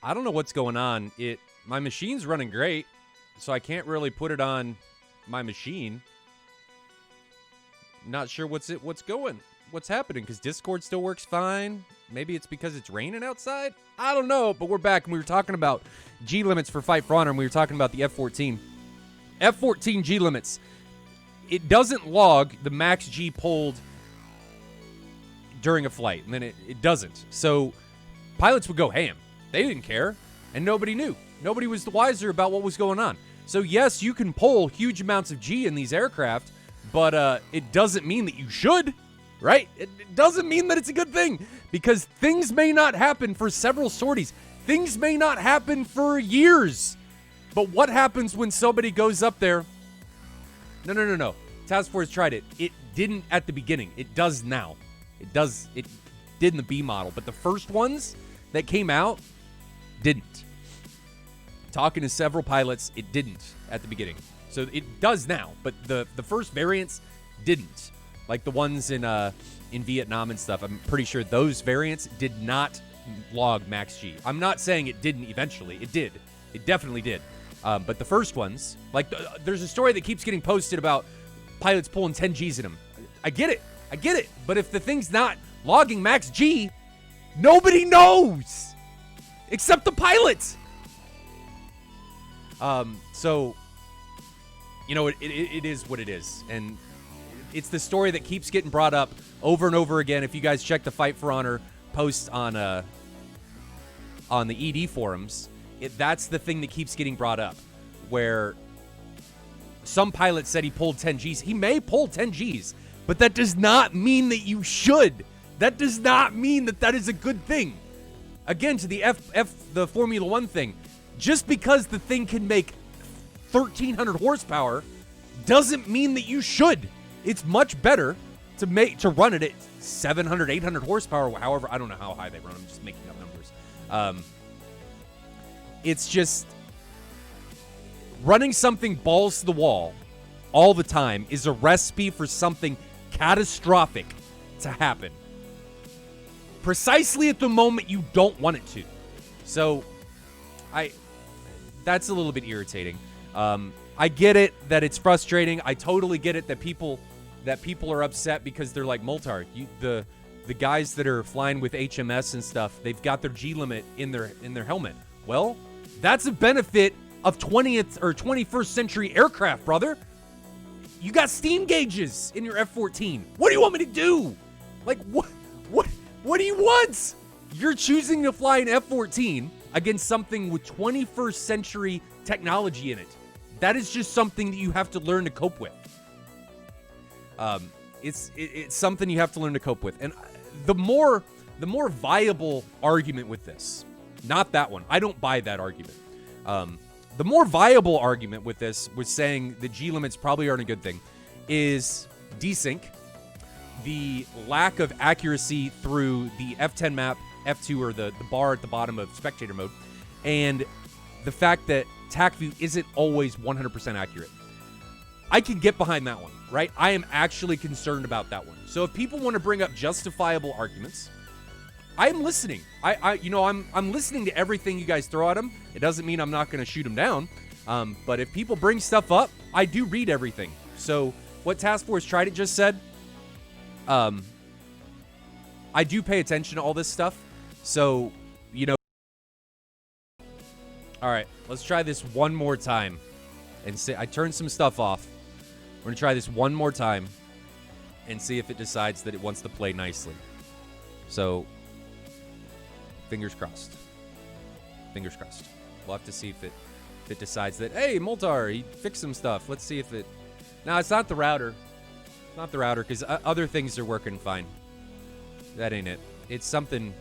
I don't know what's going on. My machine's running great, so I can't really put it on my machine. Not sure what's happening, because Discord still works fine. Maybe it's because it's raining outside. I don't know, but we're back, and we were talking about G limits for Fight for Honor, and we were talking about the F-14. F-14 G limits. It doesn't log the max G pulled during a flight, and then it doesn't. So pilots would go ham. They didn't care, and nobody knew. Nobody was the wiser about what was going on. So yes, you can pull huge amounts of G in these aircraft, but it doesn't mean that you should, right? It doesn't mean that it's a good thing, because things may not happen for several sorties. Things may not happen for years. But what happens when somebody goes up there? No. Task Force tried it. It didn't at the beginning. It does now. It did in the B model. But the first ones that came out didn't. Talking to several pilots, it didn't at the beginning. So it does now, but the first variants didn't. Like the ones in Vietnam and stuff, I'm pretty sure those variants did not log max G. I'm not saying it didn't eventually. It did. It definitely did. But the first ones, like there's a story that keeps getting posted about pilots pulling 10 Gs in them. I get it. But if the thing's not logging max G, nobody knows except the pilots. So, it is what it is. And it's the story that keeps getting brought up over and over again. If you guys check the Fight for Honor posts on the ED forums, that's the thing that keeps getting brought up, where some pilot said he pulled 10 Gs. He may pull 10 Gs, but that does not mean that you should. That does not mean that that is a good thing. Again, to the the Formula One thing, just because the thing can make 1,300 horsepower doesn't mean that you should. It's much better to run it at 700, 800 horsepower. However, I don't know how high they run. I'm just making up numbers. It's just running something balls to the wall all the time is a recipe for something catastrophic to happen. Precisely at the moment you don't want it to. So, that's a little bit irritating. I get it that it's frustrating. I totally get it that people are upset because they're like, Moltar, the guys that are flying with HMS and stuff, they've got their G limit in their helmet. Well, that's a benefit of 20th or 21st century aircraft, brother. You got steam gauges in your F-14. What do you want me to do? Like, what do you want? You're choosing to fly an F-14 against something with 21st century technology in it. That is just something that you have to learn to cope with. It's something you have to learn to cope with. And the more viable argument with this, not that one. I don't buy that argument. The more viable argument with this was saying the G limits probably aren't a good thing is desync, the lack of accuracy through the F10 map, F2 or the bar at the bottom of spectator mode, and the fact that TACView isn't always 100% accurate. I can get behind that one, right? I am actually concerned about that one. So if people want to bring up justifiable arguments, I'm listening. I'm listening to everything you guys throw at them. It doesn't mean I'm not going to shoot them down. But if people bring stuff up, I do read everything. So what Task Force Tried It just said, I do pay attention to all this stuff. So, all right, let's try this one more time. And say I turned some stuff off. We're going to try this one more time and see if it decides that it wants to play nicely. So, fingers crossed. Fingers crossed. We'll have to see if it decides that, hey, Moltar, he fixed some stuff. Let's see if it... No, it's not the router. It's not the router, because other things are working fine. That ain't it. It's something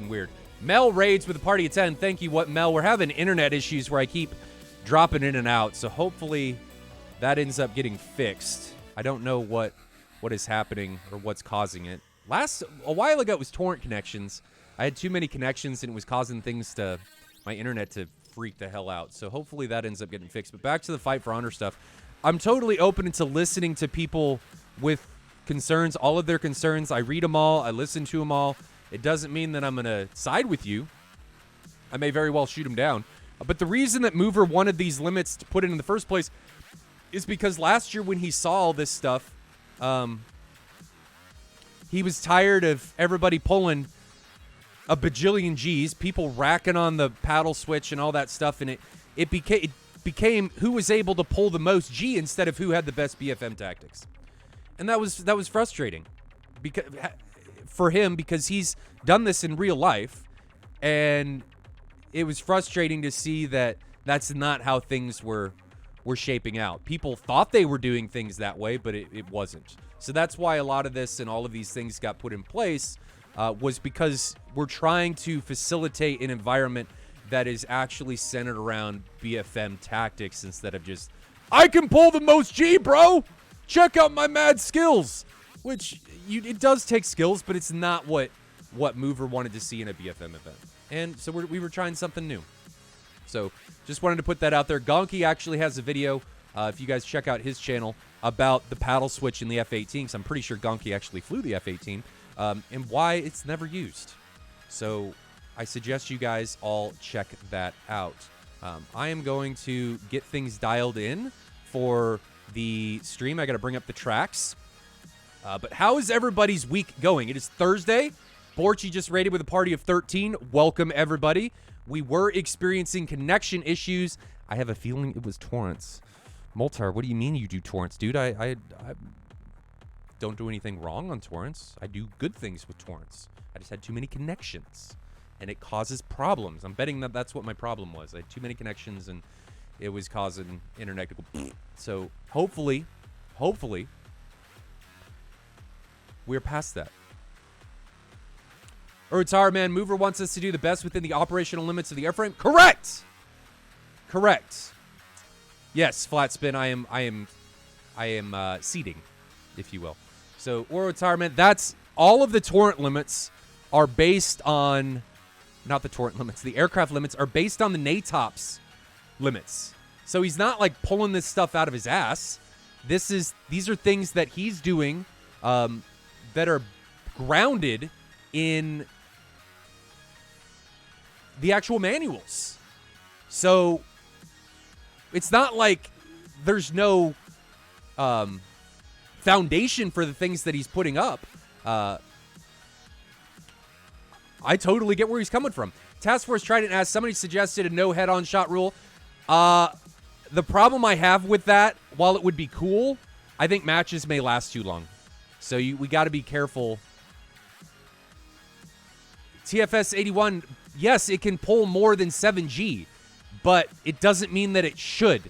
weird. Mel raids with a party of 10. Thank you, Mel? We're having internet issues where I keep dropping in and out, so hopefully that ends up getting fixed. I don't know what is happening or what's causing it. A while ago, it was torrent connections. I had too many connections, and it was causing my internet to freak the hell out. So hopefully that ends up getting fixed. But back to the Fight for Honor stuff. I'm totally open to listening to people with concerns, all of their concerns. I read them all. I listen to them all. It doesn't mean that I'm going to side with you. I may very well shoot him down. But the reason that Mover wanted these limits to put in the first place is because last year when he saw all this stuff, he was tired of everybody pulling a bajillion Gs, people racking on the paddle switch and all that stuff, and it became who was able to pull the most G instead of who had the best BFM tactics. And that was frustrating for him because he's done this in real life, and it was frustrating to see that that's not how things were shaping out. People thought they were doing things that way, but it wasn't. So that's why a lot of this and all of these things got put in place, was because we're trying to facilitate an environment that is actually centered around BFM tactics instead of just, I can pull the most G, bro! Check out my mad skills! Which, it does take skills, but it's not what Mover wanted to see in a BFM event. And so we were trying something new. So just wanted to put that out there. Gonky actually has a video, if you guys check out his channel, about the paddle switch in the F-18, because I'm pretty sure Gonky actually flew the F-18, and why it's never used. So I suggest you guys all check that out. I am going to get things dialed in for the stream. I got to bring up the tracks. But how is everybody's week going? It is Thursday. Borchi just raided with a party of 13. Welcome, everybody. We were experiencing connection issues. I have a feeling it was torrents. Moltar, what do you mean you do torrents? Dude, I don't do anything wrong on torrents. I do good things with torrents. I just had too many connections, and it causes problems. I'm betting that that's what my problem was. I had too many connections, and it was causing internet to go. So hopefully, we're past that. Urtar, man, Mover wants us to do the best within the operational limits of the airframe. Correct. Yes, flat spin. I am seeding, if you will. So, Urtar, man, that's all of the torrent limits are based on, not the torrent limits. The aircraft limits are based on the NATOPS limits. So he's not like pulling this stuff out of his ass. These are things that he's doing that are grounded in the actual manuals. So it's not like there's no foundation for the things that he's putting up. I totally get where he's coming from. Task Force Trident asks, somebody suggested a no head-on shot rule. The problem I have with that, while it would be cool, I think matches may last too long. So we got to be careful. TFS 81, yes, it can pull more than 7G, but it doesn't mean that it should,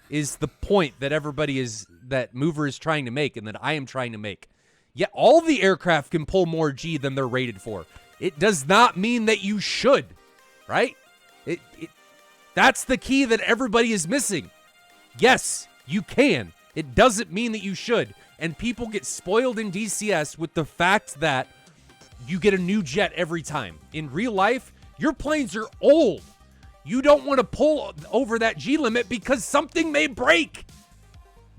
is the point that that Mover is trying to make and that I am trying to make. Yeah, all the aircraft can pull more G than they're rated for. It does not mean that you should, right? That's the key that everybody is missing. Yes, you can. It doesn't mean that you should. And people get spoiled in DCS with the fact that you get a new jet every time. In real life, your planes are old. You don't want to pull over that G limit because something may break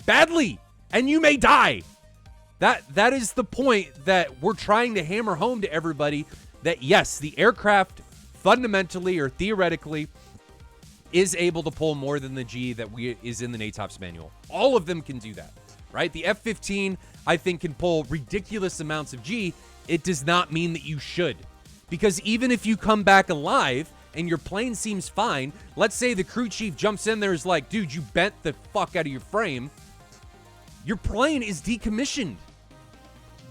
badly and you may die. That is the point that we're trying to hammer home to everybody, that yes, the aircraft fundamentally or theoretically is able to pull more than the G that is in the NATOPS manual. All of them can do that, right? The F-15, I think, can pull ridiculous amounts of G. It does not mean that you should. Because even if you come back alive and your plane seems fine, let's say the crew chief jumps in there, is like, dude, you bent the fuck out of your frame. Your plane is decommissioned.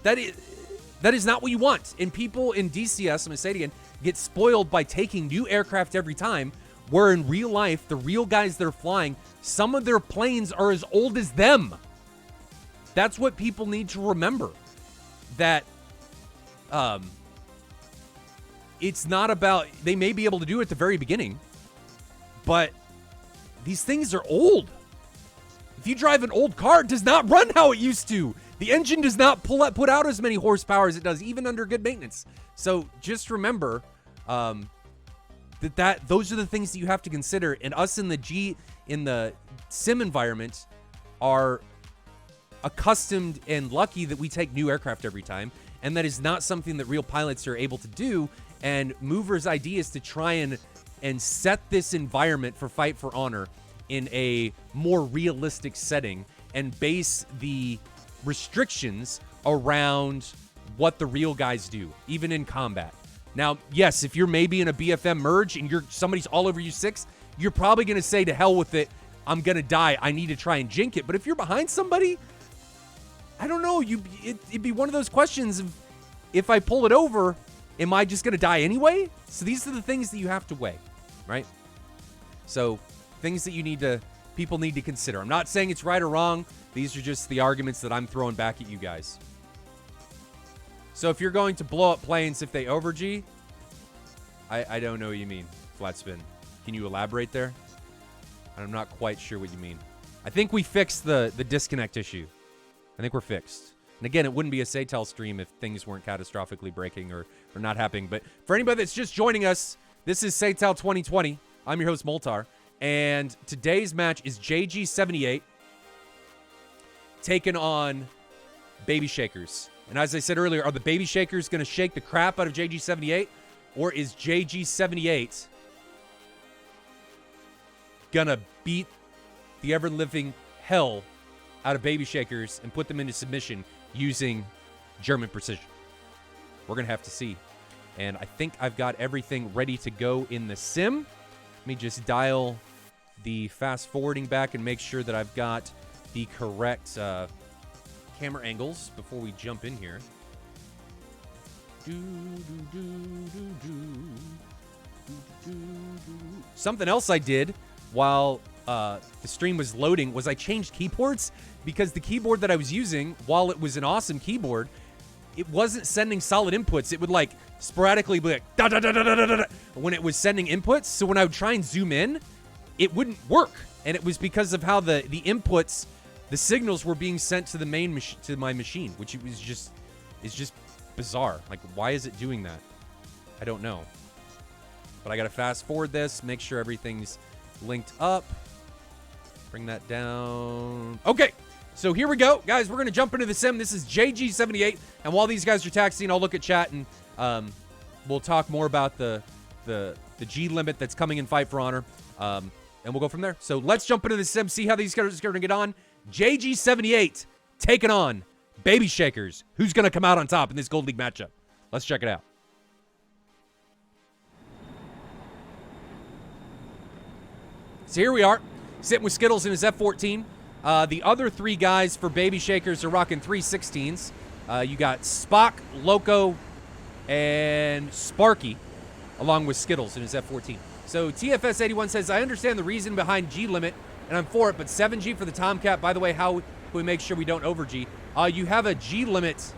That is not what you want. And people in DCS, I'm going to say it again, get spoiled by taking new aircraft every time, where in real life, the real guys that are flying, some of their planes are as old as them. That's what people need to remember. That it's not about, they may be able to do it at the very beginning, but these things are old. If you drive an old car, it does not run how it used to. The engine does not put out as many horsepower as it does, even under good maintenance. So just remember that those are the things that you have to consider. And us in the sim environment are accustomed and lucky that we take new aircraft every time. And that is not something that real pilots are able to do. And Mover's idea is to try and set this environment for Fight for Honor in a more realistic setting and base the restrictions around what the real guys do, even in combat. Now, yes, if you're maybe in a BFM merge and somebody's all over you 6, you're probably going to say, to hell with it, I'm going to die, I need to try and jink it. But if you're behind somebody, I don't know, it'd be one of those questions of, if I pull it over, am I just going to die anyway? So these are the things that you have to weigh, right? So things that people need to consider. I'm not saying it's right or wrong. These are just the arguments that I'm throwing back at you guys. So if you're going to blow up planes if they over G, I don't know what you mean, Flatspin. Can you elaborate there? I'm not quite sure what you mean. I think we fixed the disconnect issue. I think we're fixed. And again, it wouldn't be a SATAL stream if things weren't catastrophically breaking or not happening. But for anybody that's just joining us, this is SATAL 2020. I'm your host, Moltar. And today's match is JG78 taking on Baby Shakers. And as I said earlier, are the Baby Shakers going to shake the crap out of JG78? Or is JG78 going to beat the ever-living hell out of Baby Shakers and put them into submission using German precision? We're going to have to see. And I think I've got everything ready to go in the sim. Let me just dial the fast forwarding back and make sure that I've got the correct camera angles before we jump in here. Something else I did while the stream was loading was I changed keyboards, because the keyboard that I was using, while it was an awesome keyboard, it wasn't sending solid inputs. It would like sporadically be like da da da da da da da when it was sending inputs. So when I would try and zoom in, it wouldn't work, and it was because of how the inputs, the signals were being sent to the main to my machine, which is just bizarre. Like, why is it doing that? I don't know. But I gotta fast forward this, make sure everything's linked up. Bring that down. Okay, so here we go, guys. We're gonna jump into the sim. This is JG78, and while these guys are taxiing, I'll look at chat and we'll talk more about the G limit that's coming in Fight for Honor, and we'll go from there. So let's jump into the sim, see how these guys are gonna get on. JG78 taking on Baby Shakers. Who's gonna come out on top in this Gold League matchup? Let's check it out. So here we are, sitting with Skittles in his F-14. The other 3 guys for Baby Shakers are rocking 316s. You got Spock, Loco, and Sparky, along with Skittles in his F-14. So TFS81 says, I understand the reason behind G limit, and I'm for it, but 7G for the Tomcat. By the way, how can we make sure we don't over G? You have a G limit.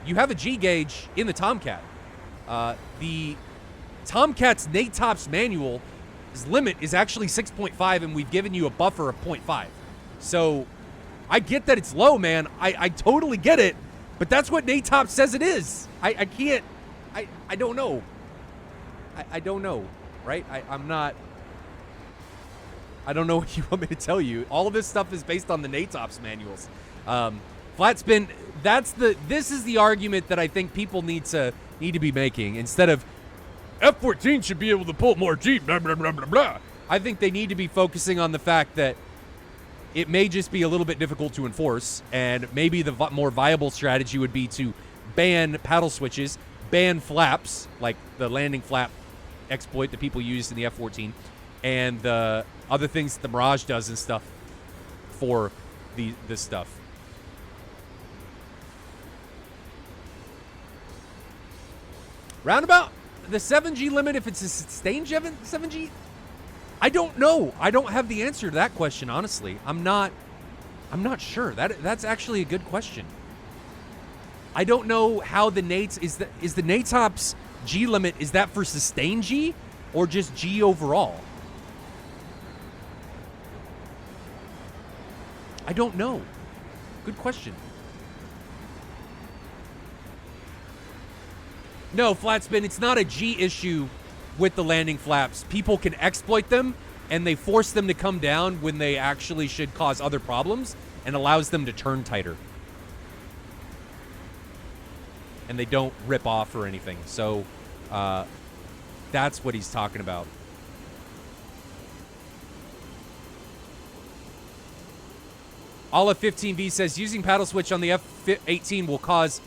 You have a G gauge in the Tomcat. The Tomcat's NATOPS manual limit is actually 6.5, and we've given you a buffer of 0.5. So I get that it's low, man. I totally get it, but that's what NATOPS says it is. I can't. I don't know. I don't know, right? I'm not. I don't know what you want me to tell you. All of this stuff is based on the NATOPS manuals. Flatspin, this is the argument that I think people need to be making, instead of F-14 should be able to pull more G, blah, blah, blah, blah, blah. I think they need to be focusing on the fact that it may just be a little bit difficult to enforce, and maybe the more viable strategy would be to ban paddle switches, ban flaps, like the landing flap exploit that people used in the F-14, and the other things that the Mirage does and stuff for this stuff. Roundabout the 7G limit, if it's a sustained 7G, I don't know. I don't have the answer to that question, honestly. I'm not sure. That's actually a good question. I don't know how the Nates is the NATOPS G limit, is that for sustained G or just G overall? I don't know. Good question. No, Flatspin, it's not a G issue with the landing flaps. People can exploit them, and they force them to come down when they actually should cause other problems, and allows them to turn tighter. And they don't rip off or anything. So That's what he's talking about. Olive 15V says using paddle switch on the F-18 will cause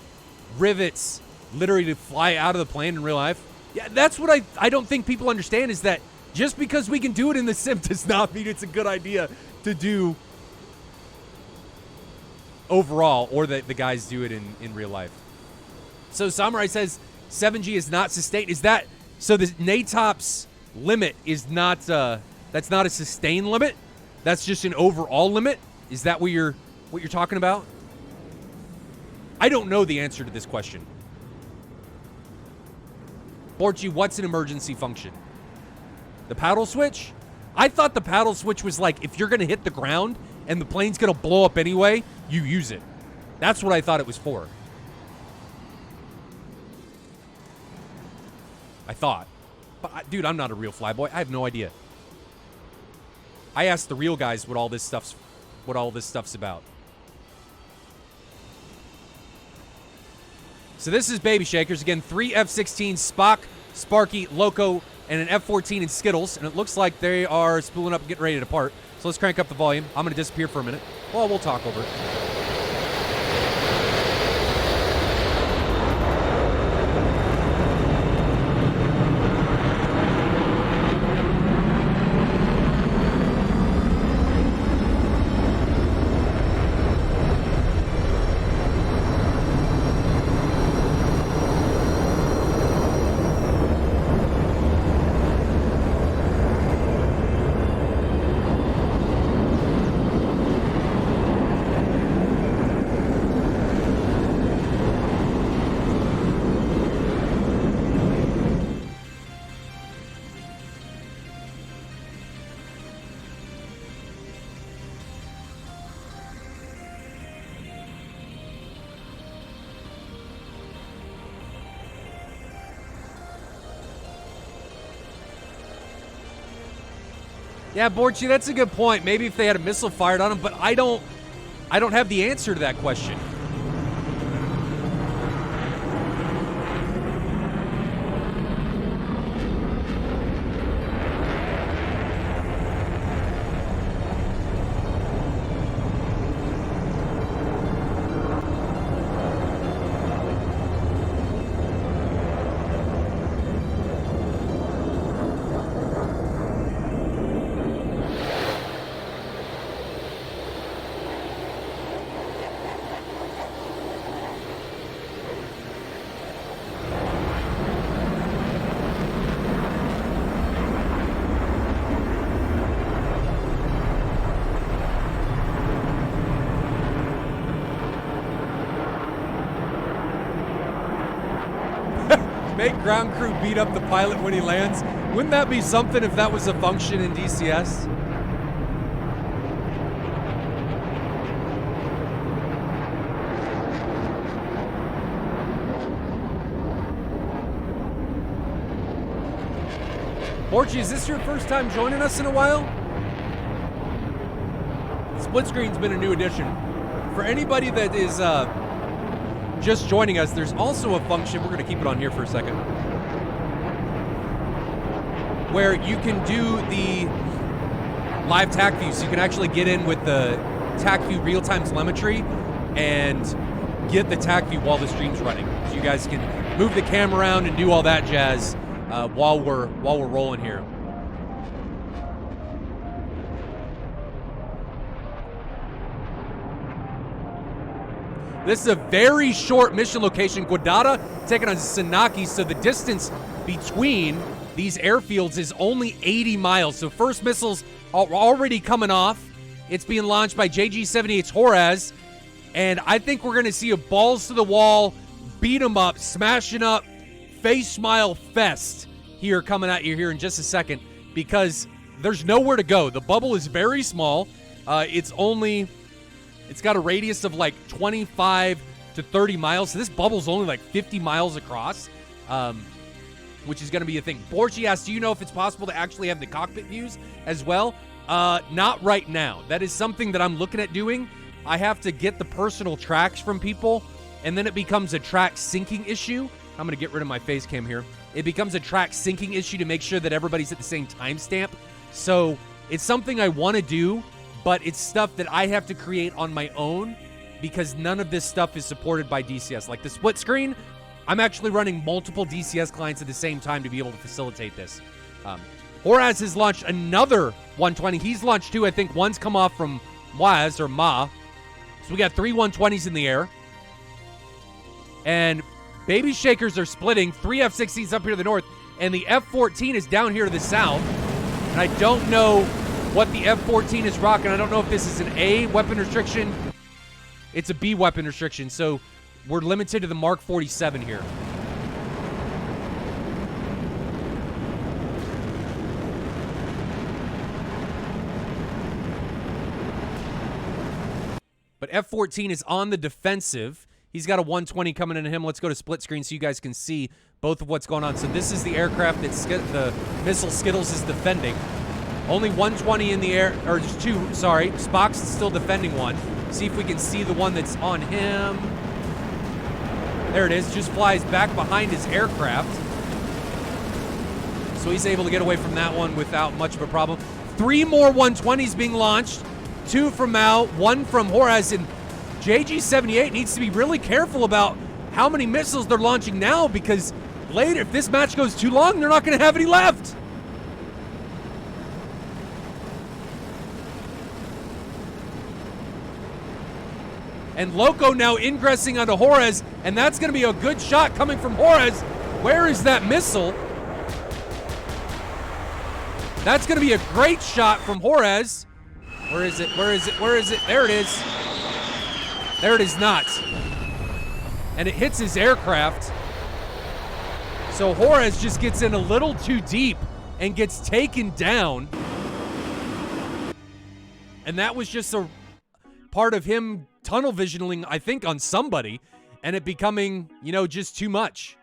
rivets literally to fly out of the plane in real life. Yeah, that's what I don't think people understand, is that just because we can do it in the sim does not mean it's a good idea to do overall, or that the guys do it in real life. So Samurai says 7G is not sustained. Is that so? The NATOPS limit is not that's not a sustained limit. That's just an overall limit. Is that what you're talking about? I don't know the answer to this question. Borchi, what's an emergency function? The paddle switch? I thought the paddle switch was like, if you're going to hit the ground and the plane's going to blow up anyway, you use it. That's what I thought it was for. I thought. But, dude, I'm not a real flyboy. I have no idea. I asked the real guys what all this stuff's about. So this is Baby Shakers. Again, 3 F-16s, Spock, Sparky, Loco, and an F-14 and Skittles. And it looks like they are spooling up and getting ready to depart. So let's crank up the volume. I'm going to disappear for a minute. Well, we'll talk over it. Yeah, Borchi, that's a good point. Maybe if they had a missile fired on them, but I don't have the answer to that question. Make ground crew beat up the pilot when he lands. Wouldn't that be something if that was a function in DCS? Borchi, is this your first time joining us in a while? Split screen's been a new addition. For anybody that is just joining us, there's also a function, we're going to keep it on here for a second, where you can do the live TAC view. So you can actually get in with the TAC view real-time telemetry and get the TAC view while the stream's running. So you guys can move the camera around and do all that jazz while we're rolling here. This is a very short mission location. Guadada taking on Sanaki, so the distance between these airfields is only 80 miles. So first missiles are already coming off. It's being launched by JG78's Horaz, and I think we're going to see a balls to the wall, beat 'em up, smashing up, face smile fest here coming at you here in just a second, because there's nowhere to go. The bubble is very small. It's got a radius of like 25 to 30 miles. So this bubble's only like 50 miles across, which is going to be a thing. Borchi asked, do you know if it's possible to actually have the cockpit views as well? Not right now. That is something that I'm looking at doing. I have to get the personal tracks from people, and then it becomes a track syncing issue. I'm going to get rid of my face cam here. It becomes a track syncing issue to make sure that everybody's at the same timestamp. So it's something I want to do, but it's stuff that I have to create on my own because none of this stuff is supported by DCS. Like the split screen, I'm actually running multiple DCS clients at the same time to be able to facilitate this. Horaz has launched another 120. He's launched 2. I think one's come off from Moaz or Ma. So we got 3 120s in the air. And Baby Shakers are splitting. 3 F-16s up here to the north. And the F-14 is down here to the south. And I don't know what the F-14 is rocking. I don't know if this is an A weapon restriction. It's a B weapon restriction. So we're limited to the Mark 47 here. But F-14 is on the defensive. He's got a 120 coming into him. Let's go to split screen so you guys can see both of what's going on. So this is the aircraft that the missile Skittles is defending. Only 120 in the air, or just 2, sorry. Spock's still defending one. See if we can see the one that's on him. There it is. Just flies back behind his aircraft. So he's able to get away from that one without much of a problem. 3 more 120s being launched. 2 from Mao, 1 from Horaz, and JG78 needs to be really careful about how many missiles they're launching now because later, if this match goes too long, they're not going to have any left. And Loco now ingressing onto Horaz, and that's going to be a good shot coming from Horaz. Where is that missile? That's going to be a great shot from Horaz. Where is it? Where is it? Where is it? There it is. There it is not. And it hits his aircraft. So Horaz just gets in a little too deep and gets taken down. And that was just a part of him tunnel visioning, I think, on somebody. And it becoming, you know, just too much.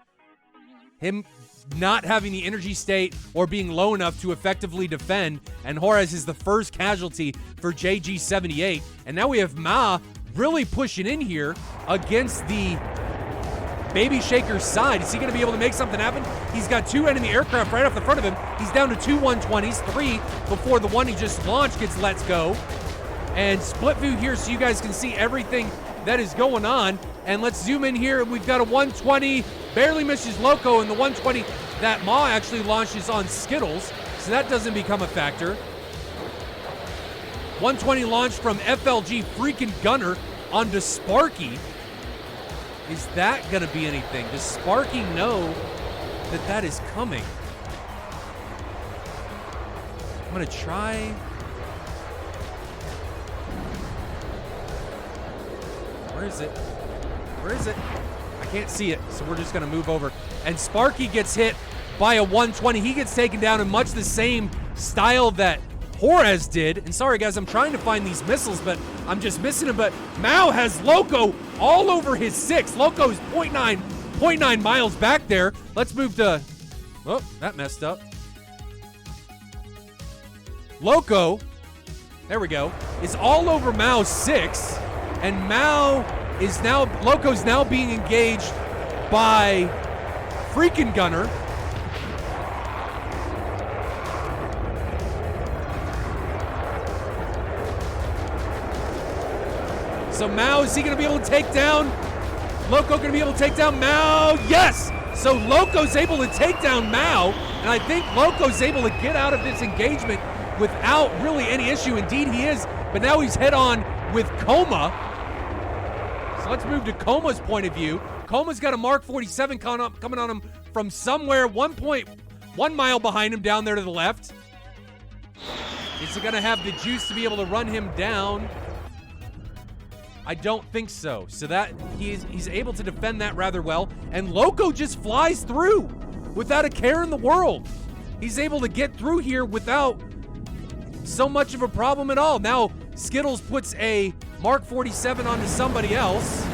Him not having the energy state or being low enough to effectively defend, and Horaz is the first casualty for JG78. And now we have Ma really pushing in here against the Baby Shaker's side. Is he going to be able to make something happen? He's got 2 enemy aircraft right off the front of him. He's down to 2 120s, 3 before the one he just launched gets let go. And split view here so you guys can see everything that is going on. And let's zoom in here. We've got a 120, barely misses Loco, and the 120 that Ma actually launches on Skittles, so that doesn't become a factor. 120 launched from FLG freaking Gunner onto Sparky. Is that going to be anything? Does Sparky know that that is coming? I'm going to try. Where is it? Where is it? I can't see it, so we're just going to move over. And Sparky gets hit by a 120. He gets taken down in much the same style that Horaz did. And sorry, guys, I'm trying to find these missiles, but I'm just missing them. But Mao has Loco all over his 6. Loco's 0.9 miles back there. Let's move to... Oh, that messed up. Loco, there we go, is all over Mao's 6. And Loco's now being engaged by freaking Gunner. So Mao, is he going to be able to take down? Loco going to be able to take down Mao? Yes! So Loco's able to take down Mao, and I think Loco's able to get out of this engagement without really any issue. Indeed he is, but now he's head on with Coma. So let's move to Coma's point of view. Coma's got a Mark 47 coming on him from somewhere 1.1 mile behind him down there to the left. Is he going to have the juice to be able to run him down? I don't think so. So that he's able to defend that rather well. And Loco just flies through without a care in the world. He's able to get through here without so much of a problem at all. Now Skittles puts a Mark 47 onto somebody else.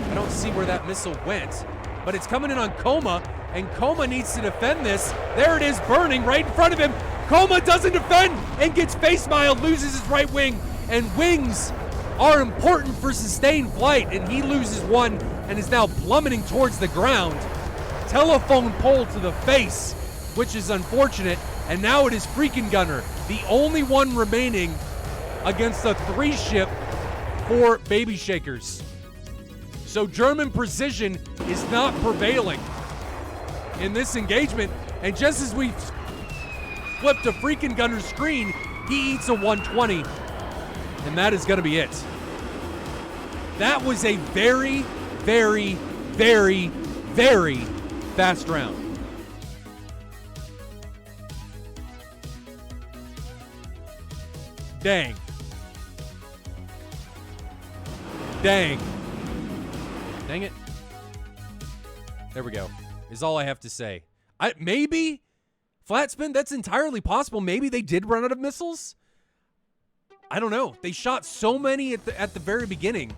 I don't see where that missile went, but it's coming in on Coma, and Coma needs to defend this. There it is, burning right in front of him. Coma doesn't defend and gets face-miled, loses his right wing, and wings are important for sustained flight, and he loses one and is now plummeting towards the ground. Telephone pole to the face, which is unfortunate. And now it is Freaking Gunner, the only one remaining against a 3-ship for Baby Shakers. So German precision is not prevailing in this engagement. And just as we flip to Freaking Gunner's screen, he eats a 120. And that is going to be it. That was a very, very, very, very fast round. Dang. Dang. Dang it. There we go. Is all I have to say. Maybe flat spin, that's entirely possible. Maybe they did run out of missiles. I don't know. They shot so many at the very beginning.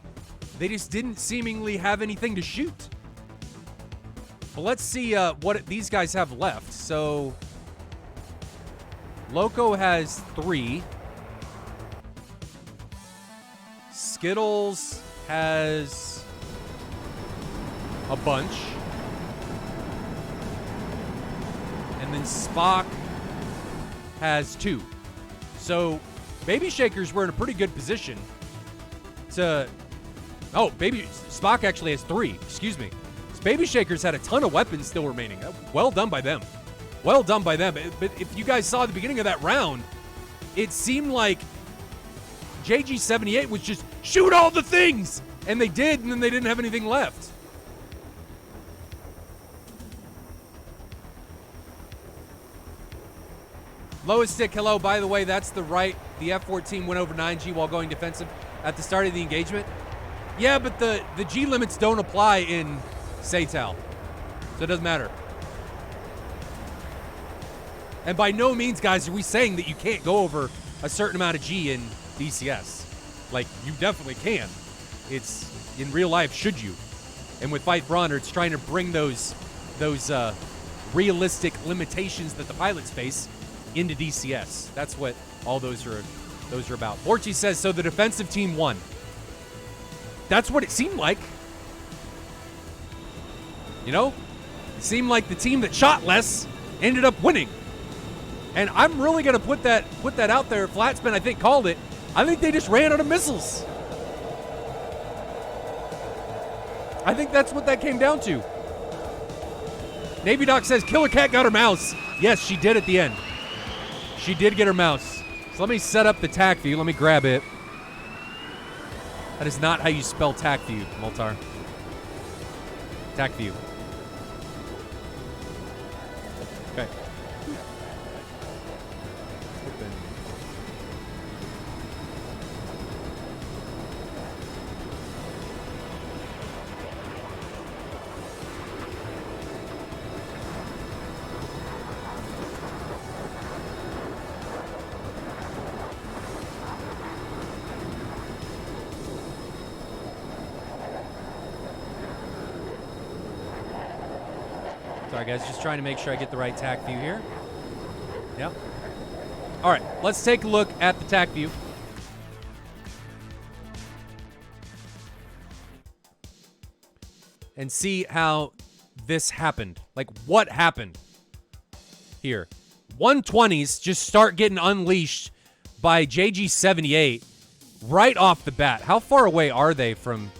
They just didn't seemingly have anything to shoot. But let's see what these guys have left. So Loco has 3. Skittles has a bunch. And then Spock has 2. So Baby Shakers were in a pretty good position to... Oh, Spock actually has 3. Excuse me. Baby Shakers had a ton of weapons still remaining. Well done by them. Well done by them. But if you guys saw the beginning of that round, it seemed like JG78 was just shoot all the things. And they did, and then they didn't have anything left. Lowest stick, hello. By the way, that's the F-14 went over 9G while going defensive at the start of the engagement. Yeah, but the G limits don't apply in SATAL, so it doesn't matter. And by no means, guys, are we saying that you can't go over a certain amount of G in DCS. Like, you definitely can. It's in real life, should you? And with Fight for Honor, it's trying to bring those realistic limitations that the pilots face into DCS. That's what all those are about. Borchi says, so the defensive team won. That's what it seemed like. You know? It seemed like the team that shot less ended up winning. And I'm really going to put that out there. Flatspin, I think, called it. I think they just ran out of missiles. I think that's what that came down to. Navy Doc says, Killer Cat got her mouse. Yes, she did at the end. She did get her mouse. So let me set up the TAC view. Let me grab it. That is not how you spell TAC view, Moltar. TAC view. Okay. Open. Sorry, guys, just trying to make sure I get the right TAC view here. Yep. All right, let's take a look at the TAC view. And see how this happened. Like, what happened here? 120s just start getting unleashed by JG78 right off the bat. How far away are they from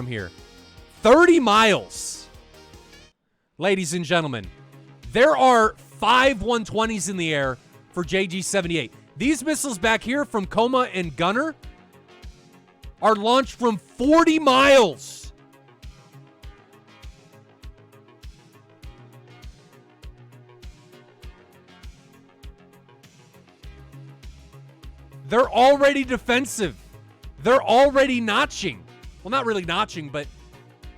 here? 30 miles. Ladies and gentlemen, there are 5 120s in the air for JG78. These missiles back here from Coma and Gunner are launched from 40 miles. They're already defensive. They're already notching. Well, not really notching, but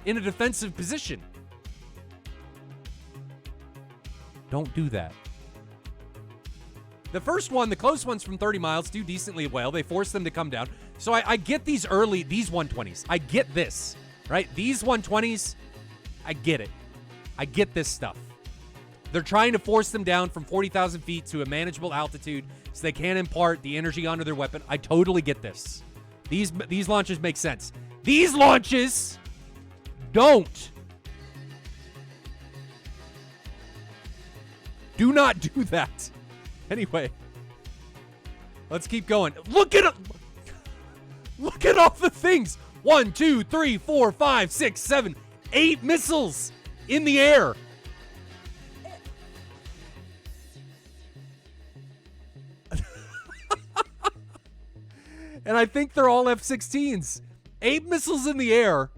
in a defensive position. Don't do that. The first one, the close ones from 30 miles do decently well. They force them to come down. So I get these 120s. I get this, right? These 120s, I get it. I get this stuff. They're trying to force them down from 40,000 feet to a manageable altitude so they can impart the energy onto their weapon. I totally get this. These launches make sense. These launches Don't. Do not do that. Anyway, let's keep going. Look at all the things. 1, 2, 3, 4, 5, 6, 7, 8 missiles in the air. And I think they're all F-16s. 8 missiles in the air.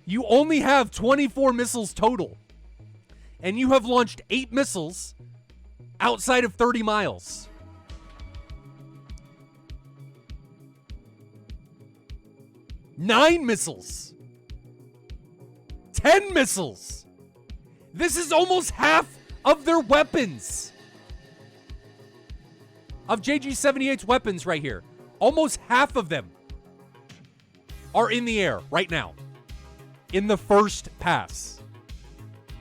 You only have 24 missiles total. And you have launched 8 missiles outside of 30 miles. Nine missiles. 10 missiles. This is almost half of their weapons. Of JG78's weapons right here. Almost half of them are in the air right now. In the first pass.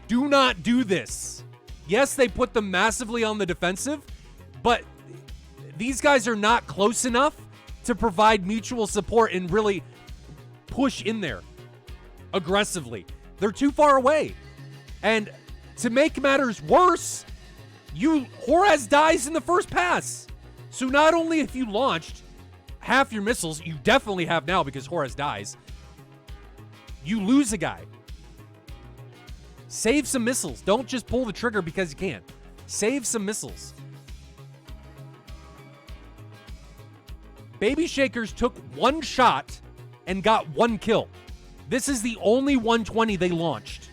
Do not do this. Yes, they put them massively on the defensive, but these guys are not close enough to provide mutual support and really push in there aggressively. They're too far away. And to make matters worse, Juarez dies in the first pass. So not only if you launched half your missiles, you definitely have now because Juarez dies, you lose a guy. Save some missiles. Don't just pull the trigger because you can. Save some missiles. Baby Shakers took one shot and got one kill. This is the only 120 they launched.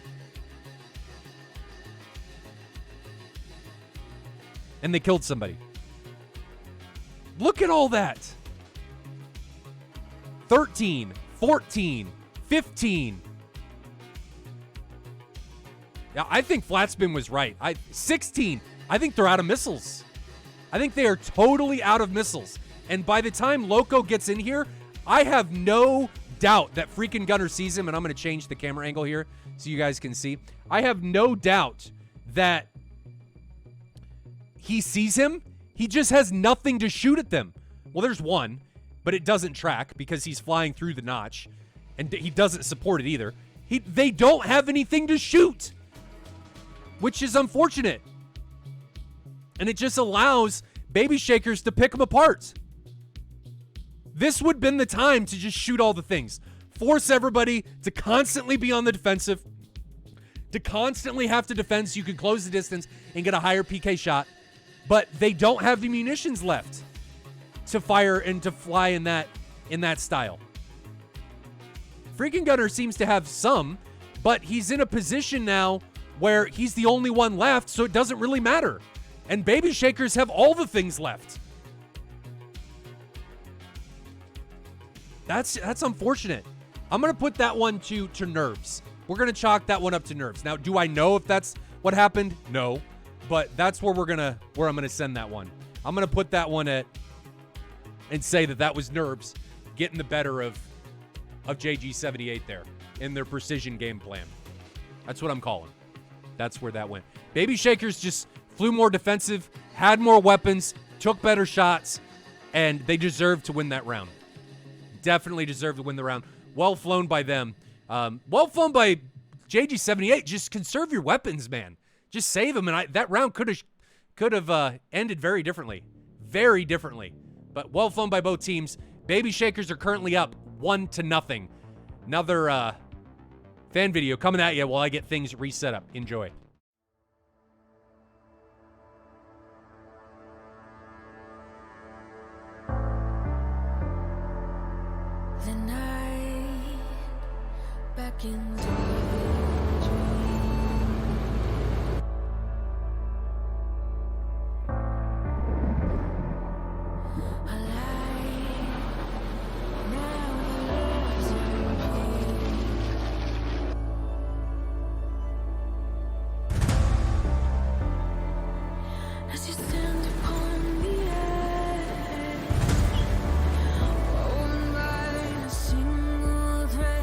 And they killed somebody. Look at all that. 13, 14, 15. Yeah, I think Flatspin was right. 16. I think they're out of missiles. I think they are totally out of missiles. And by the time Loco gets in here, I have no doubt that freaking Gunner sees him, and I'm going to change the camera angle here so you guys can see. I have no doubt that he sees him. He just has nothing to shoot at them. Well, there's one, but it doesn't track because he's flying through the notch, and he doesn't support it either. They don't have anything to shoot, which is unfortunate. And it just allows Baby Shakers to pick them apart. This would have been the time to just shoot all the things. Force everybody to constantly be on the defensive, to constantly have to defend so you can close the distance and get a higher PK shot. But they don't have the munitions left to fire and to fly in that style. Freaking Gunner seems to have some, but he's in a position now where he's the only one left, so it doesn't really matter. And Baby Shakers have all the things left. That's unfortunate. I'm going to put that one to nerves. We're going to chalk that one up to nerves. Now, do I know if that's what happened? No. But that's where I'm going to send that one. I'm going to put that one at and say that was nerves getting the better of JG78 there in their precision game plan. That's what I'm calling. That's where that went. Baby Shakers just flew more defensive, had more weapons, took better shots, and they deserved to win that round. Definitely deserved to win the round. Well flown by them. Well flown by JG78. Just conserve your weapons, man. Just save them, and that round could have ended very differently. Very differently. But well flown by both teams. Baby Shakers are currently up 1-0. Another fan video coming at you while I get things reset up. Enjoy. The night back in the as you stand upon the edge, woven by a single thread.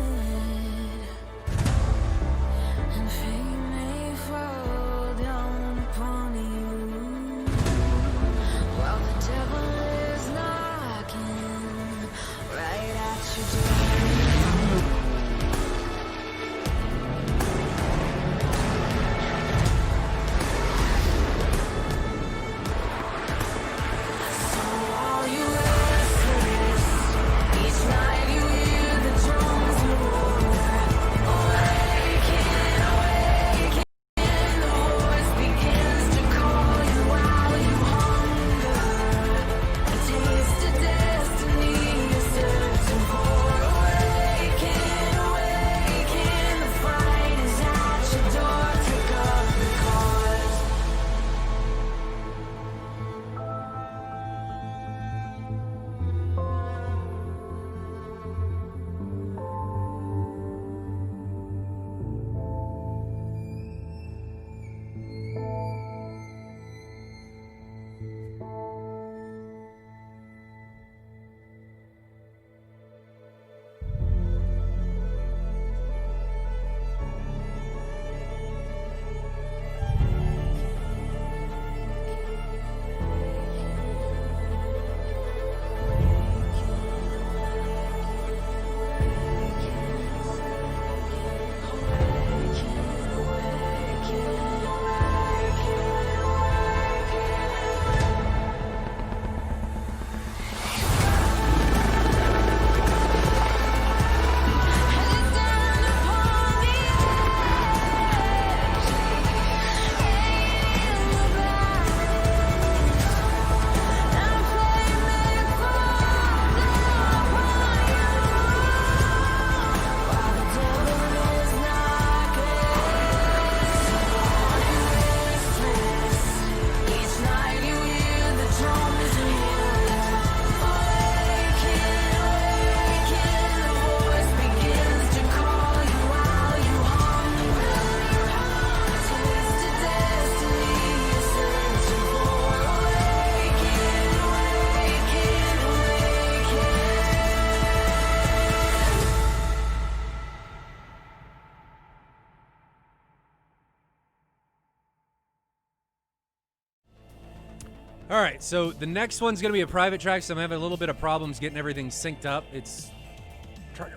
All right, so the next one's going to be a private track, so I'm having a little bit of problems getting everything synced up.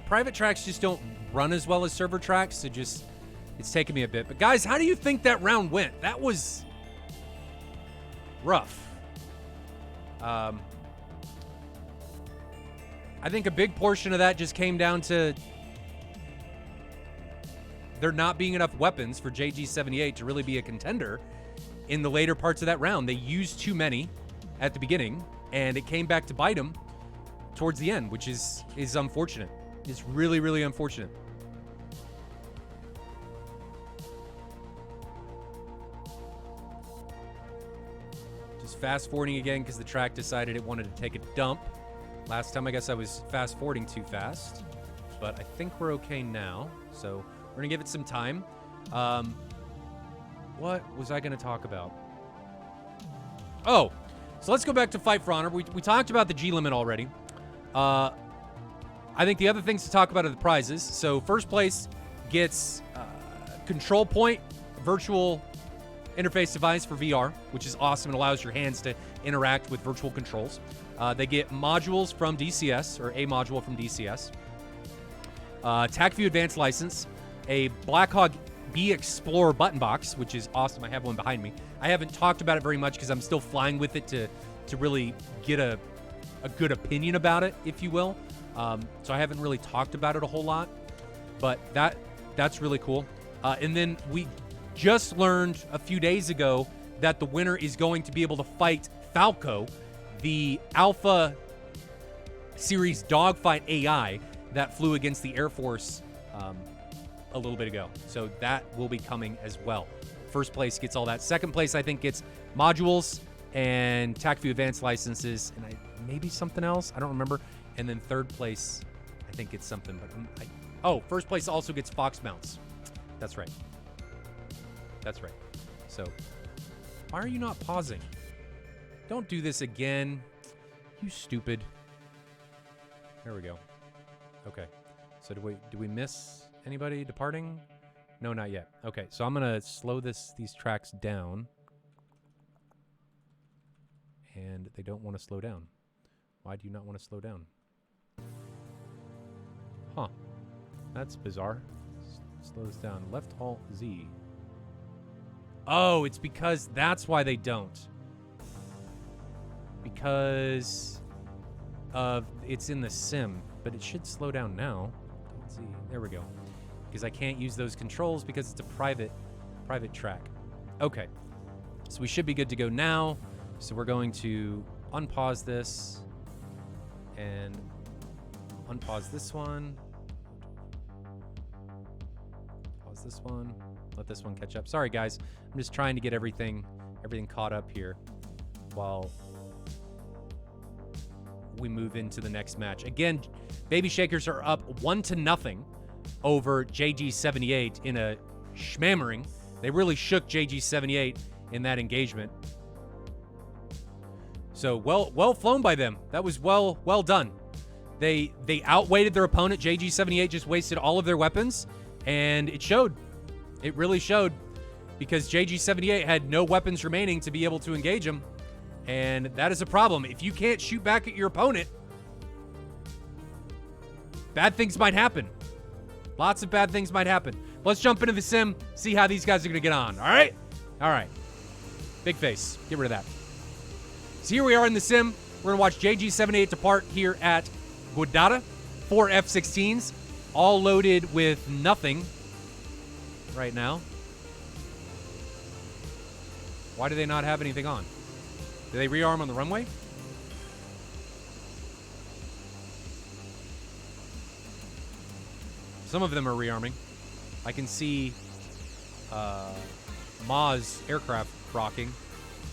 Private tracks just don't run as well as server tracks, so it's taking me a bit. But guys, how do you think that round went? That was rough. I think a big portion of that just came down to there not being enough weapons for JG78 to really be a contender in the later parts of that round. They used too many at the beginning, and it came back to bite them towards the end, which is unfortunate. It's really, really unfortunate. Just fast forwarding again because the track decided it wanted to take a dump. Last time I guess I was fast forwarding too fast, but I think we're okay now. So we're gonna give it some time. What was I gonna talk about? Oh, so let's go back to Fight for Honor. We talked about the G limit already. I think the other things to talk about are the prizes. So first place gets control point, virtual interface device for VR, which is awesome. It allows your hands to interact with virtual controls. They get modules from DCS, or a module from DCS. TacView Advanced License, a Blackhawk B Explorer button box, which is awesome. I have one behind me. I haven't talked about it very much because I'm still flying with it to really get a good opinion about it, if you will. So I haven't really talked about it a whole lot, but that's really cool. And then we just learned a few days ago that the winner is going to be able to fight Falco, the Alpha Series dogfight AI that flew against the Air Force a little bit ago. So that will be coming as well. First place gets all that. Second place, I think, gets modules and TacView Advanced licenses, and maybe something else. I don't remember. And then third place, I think it's something. But first place also gets Fox mounts. That's right. That's right. So why are you not pausing? Don't do this again. You stupid. There we go. Okay. So do we miss anybody departing? No, not yet. Okay, so I'm gonna slow these tracks down. And they don't want to slow down. Why do you not want to slow down? Huh. That's bizarre. Slow this down. Left Alt Z. Oh, it's because that's why they don't. Because of it's in the sim, but it should slow down now. Let's see. There we go. Because I can't use those controls because it's a private track. Okay. So we should be good to go now. So we're going to unpause this and unpause this one. Pause this one. Let this one catch up. Sorry, guys. I'm just trying to get everything caught up here while we move into the next match. Again, Baby Shakers are up 1-0 over JG78 in a schmammering. They really shook JG78 in that engagement. So well flown by them. That was well done. They outweighted their opponent. JG78 just wasted all of their weapons, and it showed. It really showed, because JG78 had no weapons remaining to be able to engage him, and that is a problem. If you can't shoot back at your opponent, bad things might happen. Lots of bad things might happen. Let's jump into the sim, see how these guys are going to get on. All right? All right. Big face. Get rid of that. So here we are in the sim. We're going to watch JG78 depart here at Guadalajara. 4 F-16s, all loaded with nothing right now. Why do they not have anything on? Do they rearm on the runway? Some of them are rearming. I can see Ma's aircraft rocking.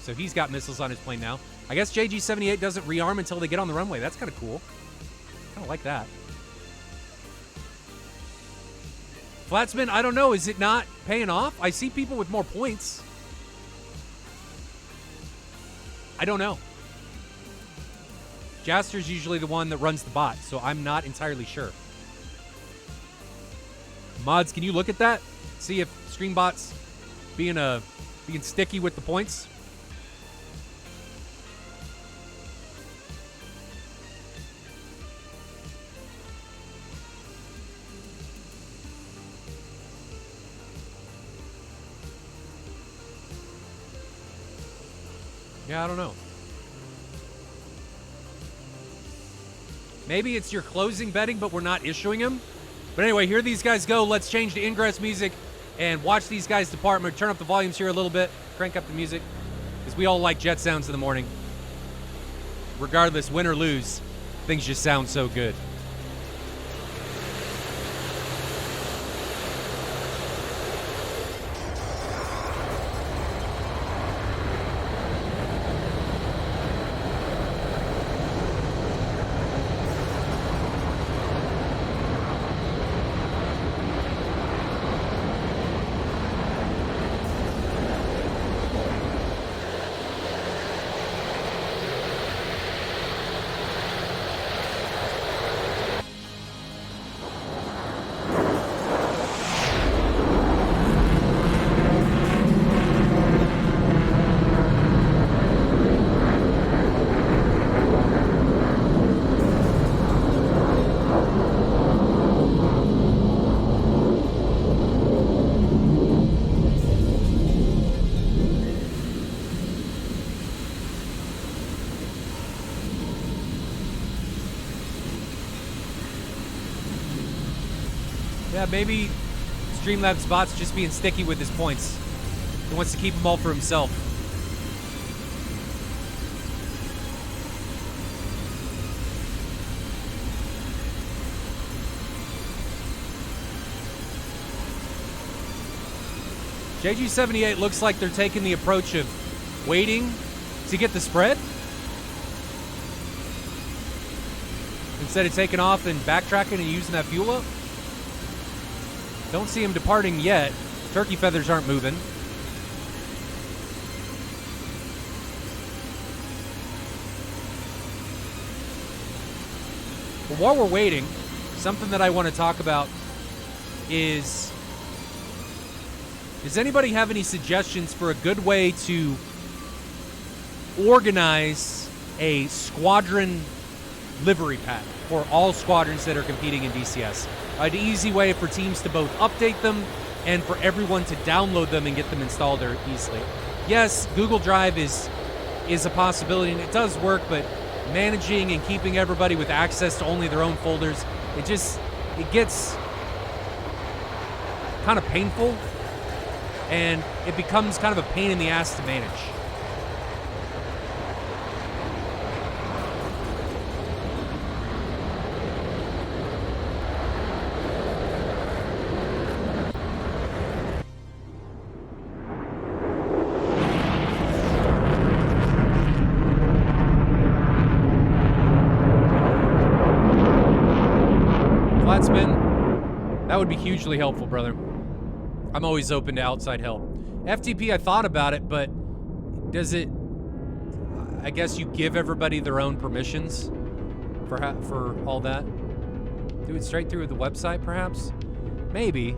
So he's got missiles on his plane now. I guess JG78 doesn't rearm until they get on the runway. That's kind of cool. Kind of like that. Flatspin, I don't know. Is it not paying off? I see people with more points. I don't know. Jaster's usually the one that runs the bot, so I'm not entirely sure. Mods, can you look at that? See if Streambot's being sticky with the points? Yeah, I don't know. Maybe it's your closing betting, but we're not issuing them. But anyway, here these guys go. Let's change to ingress music and watch these guys depart. I'm going to turn up the volumes here a little bit, crank up the music, because we all like jet sounds in the morning. Regardless, win or lose, things just sound so good. Yeah, maybe Streamlabs bot's just being sticky with his points. He wants to keep them all for himself. JG78 looks like they're taking the approach of waiting to get the spread instead of taking off and backtracking and using that fuel up. Don't see him departing yet. Turkey feathers aren't moving. But while we're waiting, something that I want to talk about is, does anybody have any suggestions for a good way to organize a squadron livery pack for all squadrons that are competing in DCS? An easy way for teams to both update them and for everyone to download them and get them installed there easily. Yes, Google Drive is a possibility, and it does work, but managing and keeping everybody with access to only their own folders, it gets kind of painful, and it becomes kind of a pain in the ass to manage. Flat spin, that would be hugely helpful, brother. I'm always open to outside help. FTP, I thought about it, but does it... I guess you give everybody their own permissions for all that? Do it straight through the website, perhaps? Maybe.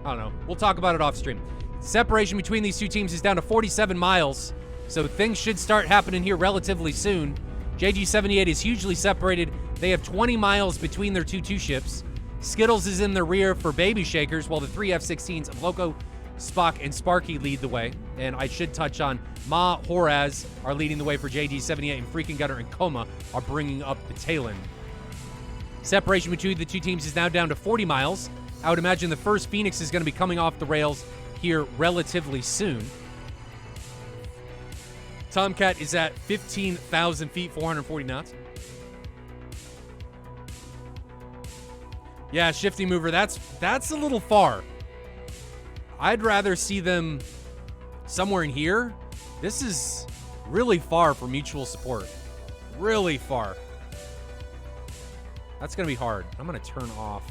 I don't know. We'll talk about it off stream. Separation between these two teams is down to 47 miles, so things should start happening here relatively soon. JG78 is hugely separated. They have 20 miles between their two ships. Skittles is in the rear for Baby Shakers, while the three F-16s of Loco, Spock, and Sparky lead the way. And I should touch on Ma, Horaz are leading the way for JG78, and Freaking Gunner and Coma are bringing up the tail end. Separation between the two teams is now down to 40 miles. I would imagine the first Phoenix is going to be coming off the rails here relatively soon. Tomcat is at 15,000 feet, 440 knots. Yeah, Shifty Mover, that's a little far. I'd rather see them somewhere in here. This is really far for mutual support. Really far. That's going to be hard. I'm going to turn off.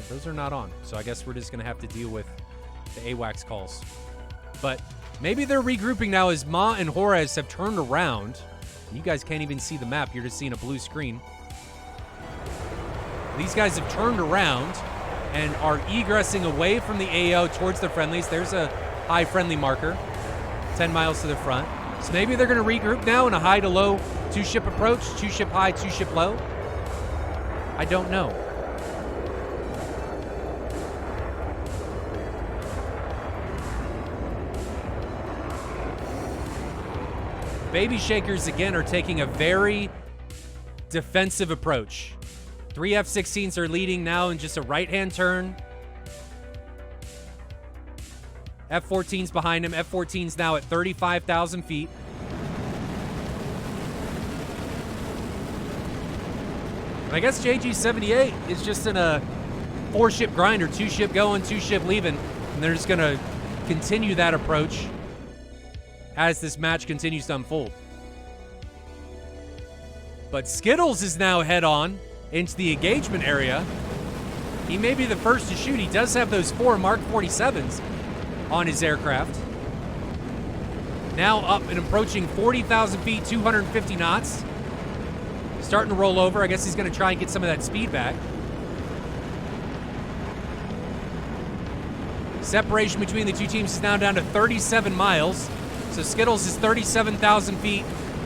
Those are not on, so I guess we're just going to have to deal with the AWACS calls. But maybe they're regrouping now as Ma and Horaz have turned around. You guys can't even see the map. You're just seeing a blue screen. These guys have turned around and are egressing away from the AO towards the friendlies. There's a high friendly marker, 10 miles to the front. So maybe they're going to regroup now in a high to low two-ship approach, two-ship high, two-ship low. I don't know. Baby Shakers, again, are taking a very defensive approach. 3 F-16s are leading now in just a right-hand turn. F-14's behind him. F-14's now at 35,000 feet. And I guess JG78 is just in a 4-ship grinder, 2-ship going, 2-ship leaving, and they're just going to continue that approach as this match continues to unfold. But Skittles is now head on into the engagement area. He may be the first to shoot. He does have those 4 Mark 47s on his aircraft. Now up and approaching 40,000 feet, 250 knots. Starting to roll over. I guess he's going to try and get some of that speed back. Separation between the two teams is now down to 37 miles. So Skittles is 37,000 feet.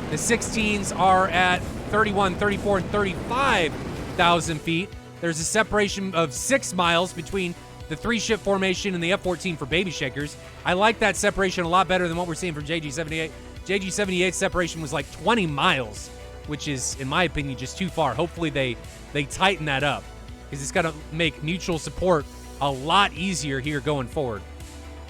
The 16s are at 31, 34, and 35,000 feet. There's a separation of 6 miles between the 3-ship formation and the F-14 for Baby Shakers. I like that separation a lot better than what we're seeing from JG78. JG78's separation was like 20 miles, which is, in my opinion, just too far. Hopefully they tighten that up, because it's got to make mutual support a lot easier here going forward.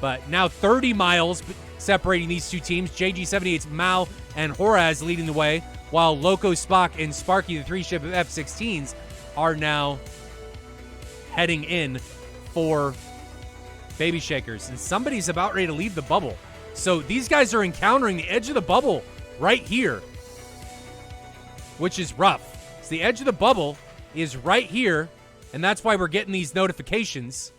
But now 30 miles separating these two teams. JG78's Mao and Horaz leading the way, while Loco, Spock, and Sparky, the 3-ship F-16s, are now heading in for Baby Shakers. And somebody's about ready to leave the bubble. So these guys are encountering the edge of the bubble right here, which is rough. So the edge of the bubble is right here, and that's why we're getting these notifications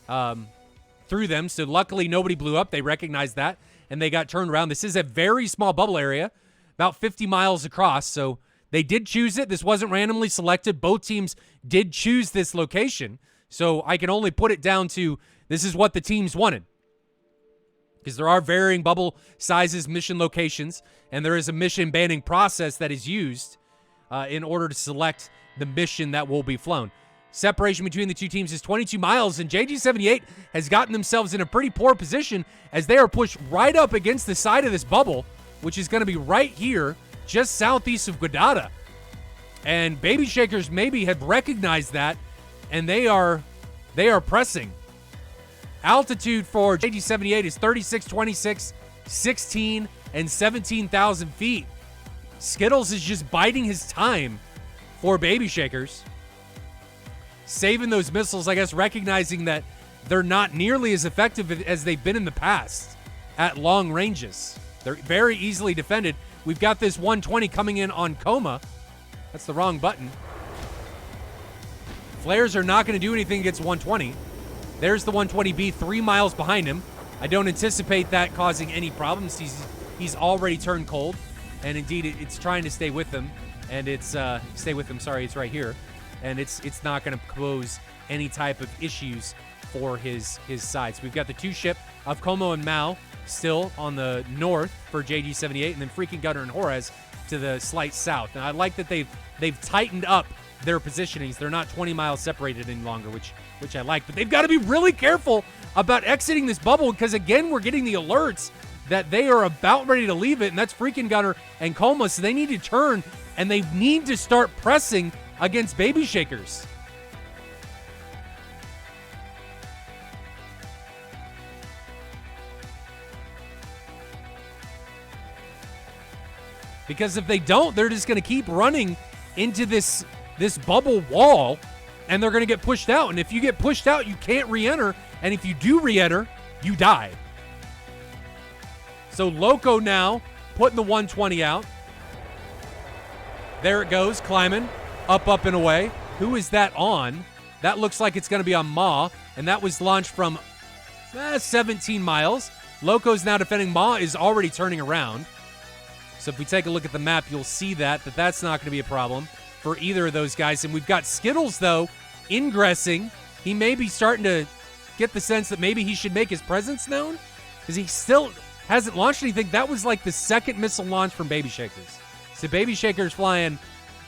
through them. So luckily nobody blew up. They recognized that, and they got turned around. This is a very small bubble area, about 50 miles across. So they did choose it. This wasn't randomly selected. Both teams did choose this location. So I can only put it down to this is what the teams wanted, because there are varying bubble sizes, mission locations, and there is a mission banning process that is used in order to select the mission that will be flown. Separation between the two teams is 22 miles, and JG78 has gotten themselves in a pretty poor position as they are pushed right up against the side of this bubble, which is going to be right here, just southeast of Guadada. And Baby Shakers maybe have recognized that, and they are pressing. Altitude for JG78 is 36, 26, 16, and 17,000 feet. Skittles is just biding his time for Baby Shakers, saving those missiles, I guess, recognizing that they're not nearly as effective as they've been in the past at long ranges. They're very easily defended. We've got this 120 coming in on Coma. That's the wrong button. Flares are not going to do anything against 120. There's the 120B 3 miles behind him. I don't anticipate that causing any problems. He's already turned cold, and indeed it's trying to stay with him. And it's stay with him. Sorry, it's right here, and it's not going to pose any type of issues for his sides. We've got the 2-ship of Como and Mao still on the north for JG78, and then Freaking Gunner and Horaz to the slight south. And I like that they've tightened up their positionings. They're not 20 miles separated any longer, which I like. But they've got to be really careful about exiting this bubble, because, again, we're getting the alerts that they are about ready to leave it, and that's Freaking Gunner and Coma. So they need to turn, and they need to start pressing against Baby Shakers. Because if they don't, they're just going to keep running into this bubble wall, and they're going to get pushed out. And if you get pushed out, you can't re-enter. And if you do re-enter, you die. So Loco now putting the 120 out. There it goes, climbing. Up, and away. Who is that on? That looks like it's going to be on Ma. And that was launched from 17 miles. Loco's now defending. Ma is already turning around. So if we take a look at the map, you'll see that that's not going to be a problem for either of those guys. And we've got Skittles, though, ingressing. He may be starting to get the sense that maybe he should make his presence known, because he still hasn't launched anything. That was like the second missile launch from Baby Shakers. So Baby Shakers flying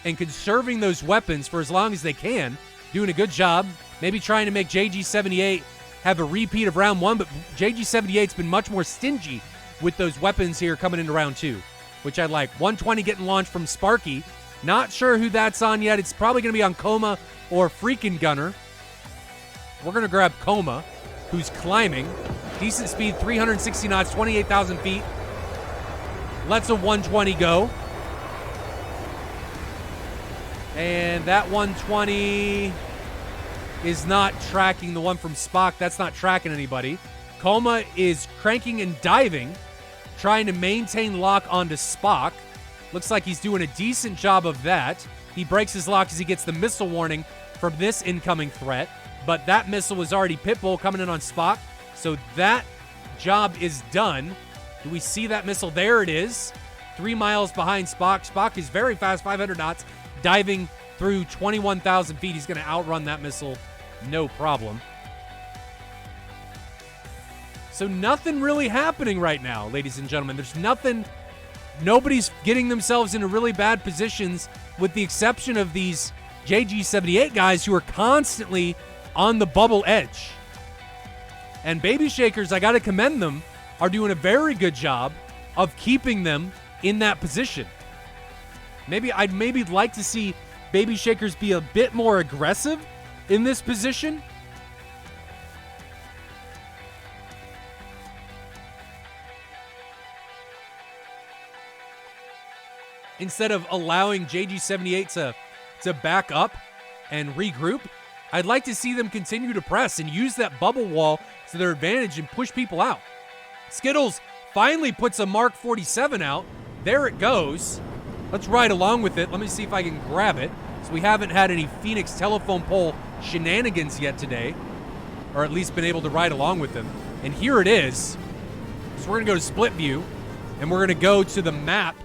and conserving those weapons for as long as they can, doing a good job. Maybe trying to make JG78 have a repeat of round 1, but JG78's been much more stingy with those weapons here coming into round 2. which I like. 120 getting launched from Sparky. Not sure who that's on yet. It's probably going to be on Coma or Freaking Gunner. We're going to grab Coma, who's climbing. Decent speed, 360 knots, 28,000 feet. Lets a 120 go. And that 120 is not tracking the one from Spock. That's not tracking anybody. Coma is cranking and diving, trying to maintain lock onto Spock. Looks like he's doing a decent job of that. He breaks his lock as he gets the missile warning from this incoming threat. But that missile was already Pitbull coming in on Spock. So that job is done. Do we see that missile? There it is. 3 miles behind Spock. Spock is very fast, 500 knots, diving through 21,000 feet. He's going to outrun that missile, no problem. So nothing really happening right now, ladies and gentlemen. There's nothing. Nobody's getting themselves into really bad positions with the exception of these JG78 guys who are constantly on the bubble edge. And Baby Shakers, I got to commend them, are doing a very good job of keeping them in that position. I'd maybe like to see Baby Shakers be a bit more aggressive in this position. Instead of allowing JG78 to back up and regroup, I'd like to see them continue to press and use that bubble wall to their advantage and push people out. Skittles finally puts a Mark 47 out. There it goes. Let's ride along with it. Let me see if I can grab it. So we haven't had any Phoenix telephone pole shenanigans yet today, or at least been able to ride along with them. And here it is. So we're going to go to split view, and we're going to go to the map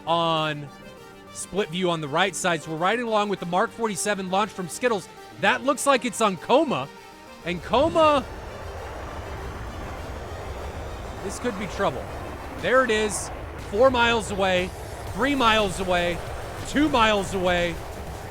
on split view on the right side. So we're riding along with the Mark 47 launched from Skittles. That looks like it's on Coma. And Coma, this could be trouble. There it is, 4 miles away, 3 miles away, 2 miles away.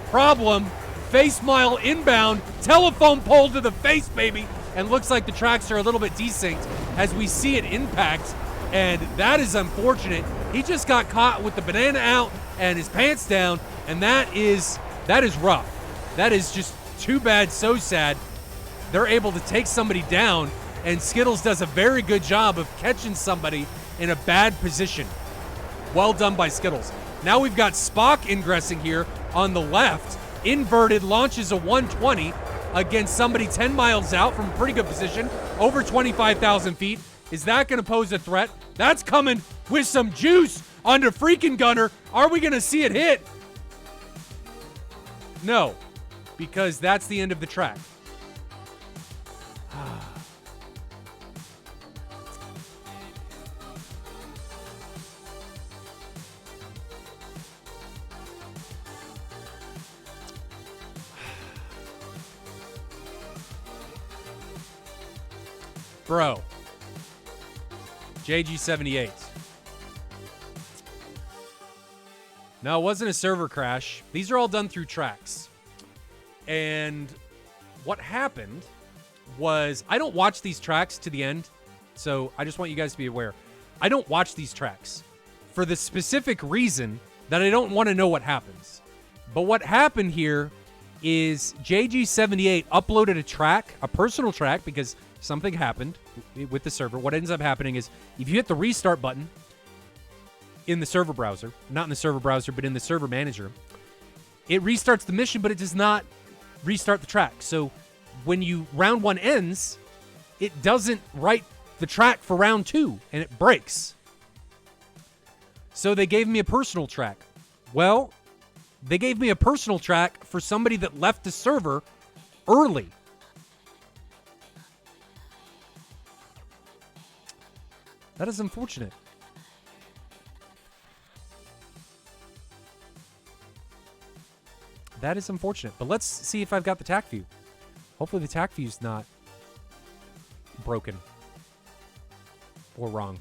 Problem, face mile inbound, telephone pole to the face, baby. And looks like the tracks are a little bit desynced as we see it impact. And that is unfortunate. He just got caught with the banana out and his pants down, and that is rough. That is just too bad, so sad. They're able to take somebody down, and Skittles does a very good job of catching somebody in a bad position. Well done by Skittles. Now we've got Spock ingressing here on the left. Inverted, launches a 120 against somebody 10 miles out from a pretty good position, over 25,000 feet. Is that going to pose a threat? That's coming with some juice onto Freaking Gunner. Are we going to see it hit? No, because that's the end of the track. Bro. JG78. No, it wasn't a server crash. These are all done through tracks. And what happened was, I don't watch these tracks to the end, so I just want you guys to be aware. I don't watch these tracks for the specific reason that I don't want to know what happens. But what happened here is JG78 uploaded a track, a personal track, because something happened with the server. What ends up happening is if you hit the restart button in the server browser, not in the server browser, but in the server manager, it restarts the mission, but it does not restart the track. So when round 1 ends, it doesn't write the track for round 2, and it breaks. So they gave me a personal track. Well, they gave me a personal track for somebody that left the server early. That is unfortunate. That is unfortunate. But let's see if I've got the tac view. Hopefully the tac view's not broken or wrong.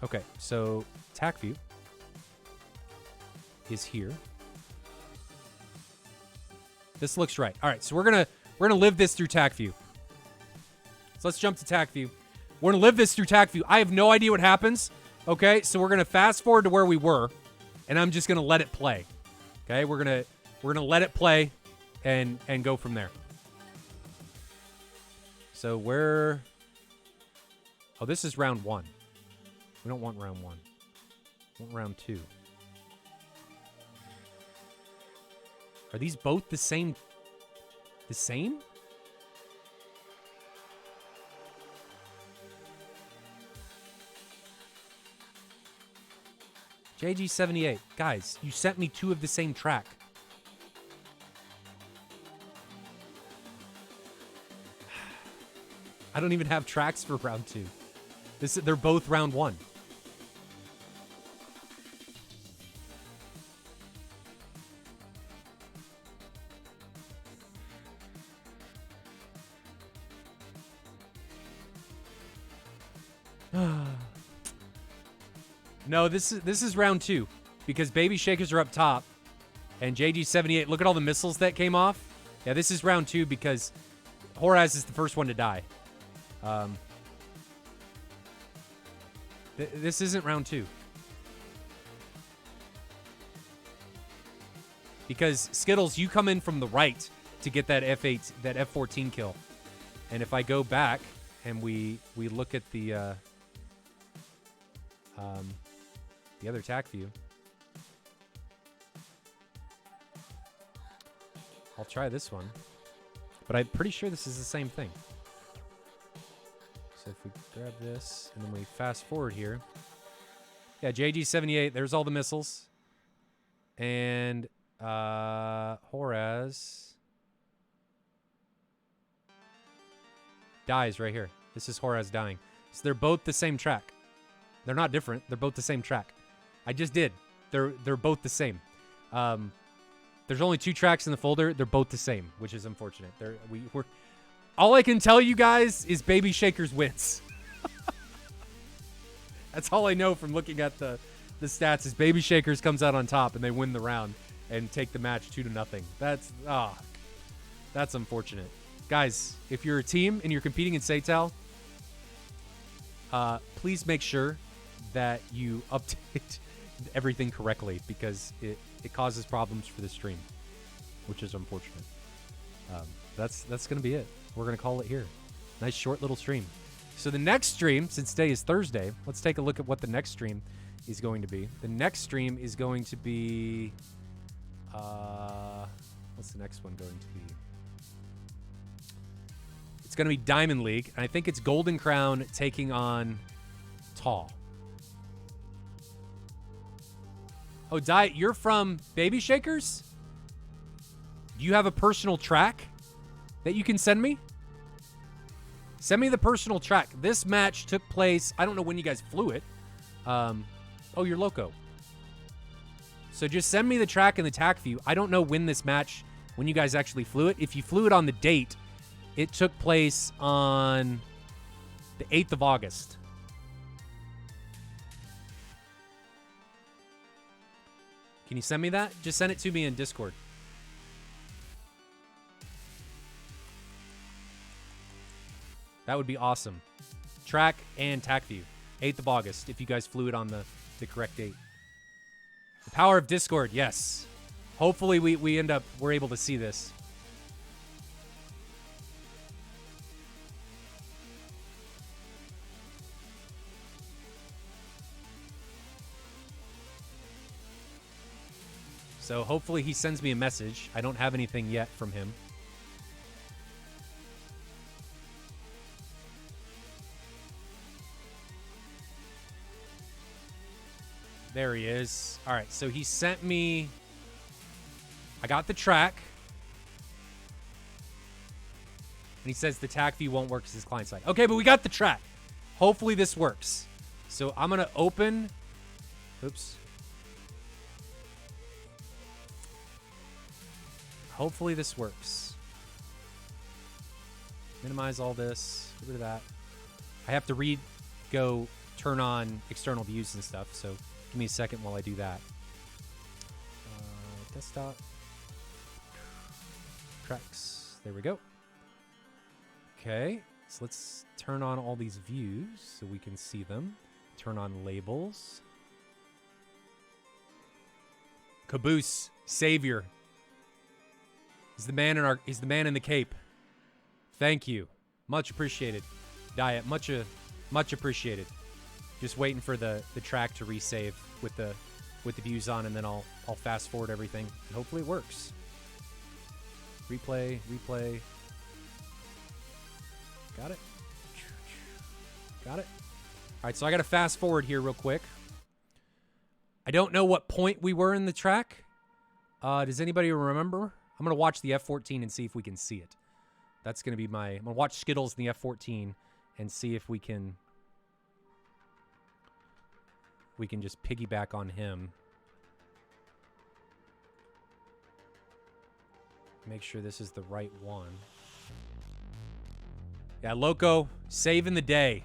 Okay, so tac view is here. This looks right. All right, so we're gonna live this through tac view. So let's jump to tac view. We're gonna live this through tac view. I have no idea what happens Okay, so we're gonna fast forward to where we were, and I'm just gonna let it play. Okay, we're gonna let it play, and go from there. So we're. Oh, this is round 1. We don't want round 1. We want round 2. Are these both the same? The same? JG78. Guys, you sent me 2 of the same track. I don't even have tracks for round 2. They're both round 1. No, this is round 2 because Baby Shakers are up top and JG78. Look at all the missiles that came off. Yeah, this is round 2 because Horaz is the first one to die. This isn't round 2 because Skittles, you come in from the right to get that F8, that F14 kill, and if I go back and we look at the other attack view. I'll try this one. But I'm pretty sure this is the same thing. So if we grab this and then we fast forward here. Yeah, JG78, there's all the missiles. And Horaz dies right here. This is Horaz dying. So they're both the same track. They're not different. They're both the same track. I just did. They're both the same. There's only 2 tracks in the folder. They're both the same, which is unfortunate. We're all I can tell you guys is Baby Shakers wins. That's all I know from looking at the stats is Baby Shakers comes out on top and they win the round and take the match 2-0. That's unfortunate. Guys, if you're a team and you're competing in SATAL, please make sure that you update everything correctly because it causes problems for the stream, which is unfortunate. That's going to be it. We're going to call it here. Nice short little stream. So the next stream, since today is Thursday, let's take a look at what the next stream is going to be. The next stream is going to be... what's the next one going to be? It's going to be Diamond League. And I think it's Golden Crown taking on Tall. Oh, Diet, you're from Baby Shakers? Do you have a personal track that you can send me? Send me the personal track. This match took place, I don't know when you guys flew it. Oh, you're loco. So just send me the track and the tack view. I don't know when this match, when you guys actually flew it. If you flew it on the date, it took place on the 8th of August. Can you send me that? Just send it to me in Discord. That would be awesome. Track and tack view. 8th of August, if you guys flew it on the correct date. The power of Discord, yes. Hopefully we're able to see this. So hopefully he sends me a message. I don't have anything yet from him. There he is. All right, so he sent me... I got the track. And he says the tack view won't work because it's client side. Okay, but we got the track. Hopefully this works. So I'm going to open... Oops. Hopefully this works. Minimize all this. Get rid of that. I have to go turn on external views and stuff, so give me a second while I do that. Desktop. Tracks. There we go. Okay, so let's turn on all these views so we can see them. Turn on labels. Caboose, savior. He's the man in the cape. Thank you. Much appreciated. Diet, much appreciated. Just waiting for the track to resave with the views on, and then I'll fast forward everything. And hopefully it works. Replay. Got it. All right, so I got to fast forward here real quick. I don't know what point we were in the track. Does anybody remember? I'm going to watch the F-14 and see if we can see it. That's going to be I'm going to watch Skittles in the F-14 and see if we can just piggyback on him. Make sure this is the right one. Yeah, Loco, saving the day.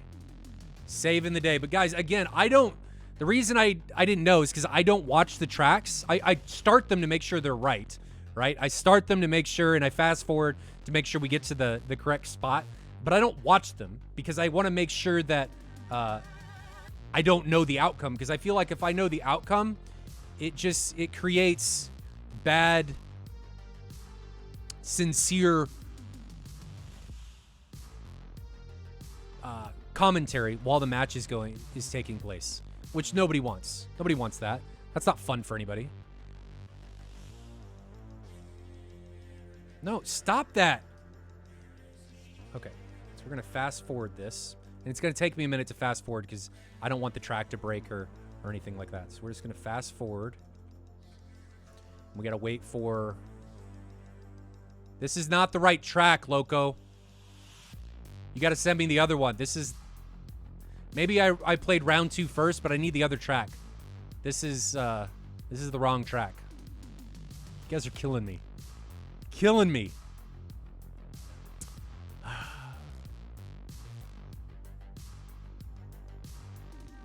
Saving the day. But guys, again, the reason I didn't know is because I don't watch the tracks. I start them to make sure they're right? I start them to make sure, and I fast forward to make sure we get to the correct spot. But I don't watch them because I want to make sure that I don't know the outcome, because I feel like if I know the outcome, it creates bad, sincere commentary while the match is taking place, which nobody wants. Nobody wants that. That's not fun for anybody. No, stop that. Okay, so we're gonna fast forward this, and it's gonna take me a minute to fast forward because I don't want the track to break or anything like that. So we're just gonna fast forward. We gotta wait for. This is not the right track, Loco. You gotta send me the other one. This is. Maybe I played round 2 first, but I need the other track. This is the wrong track. You guys are killing me. Killing me.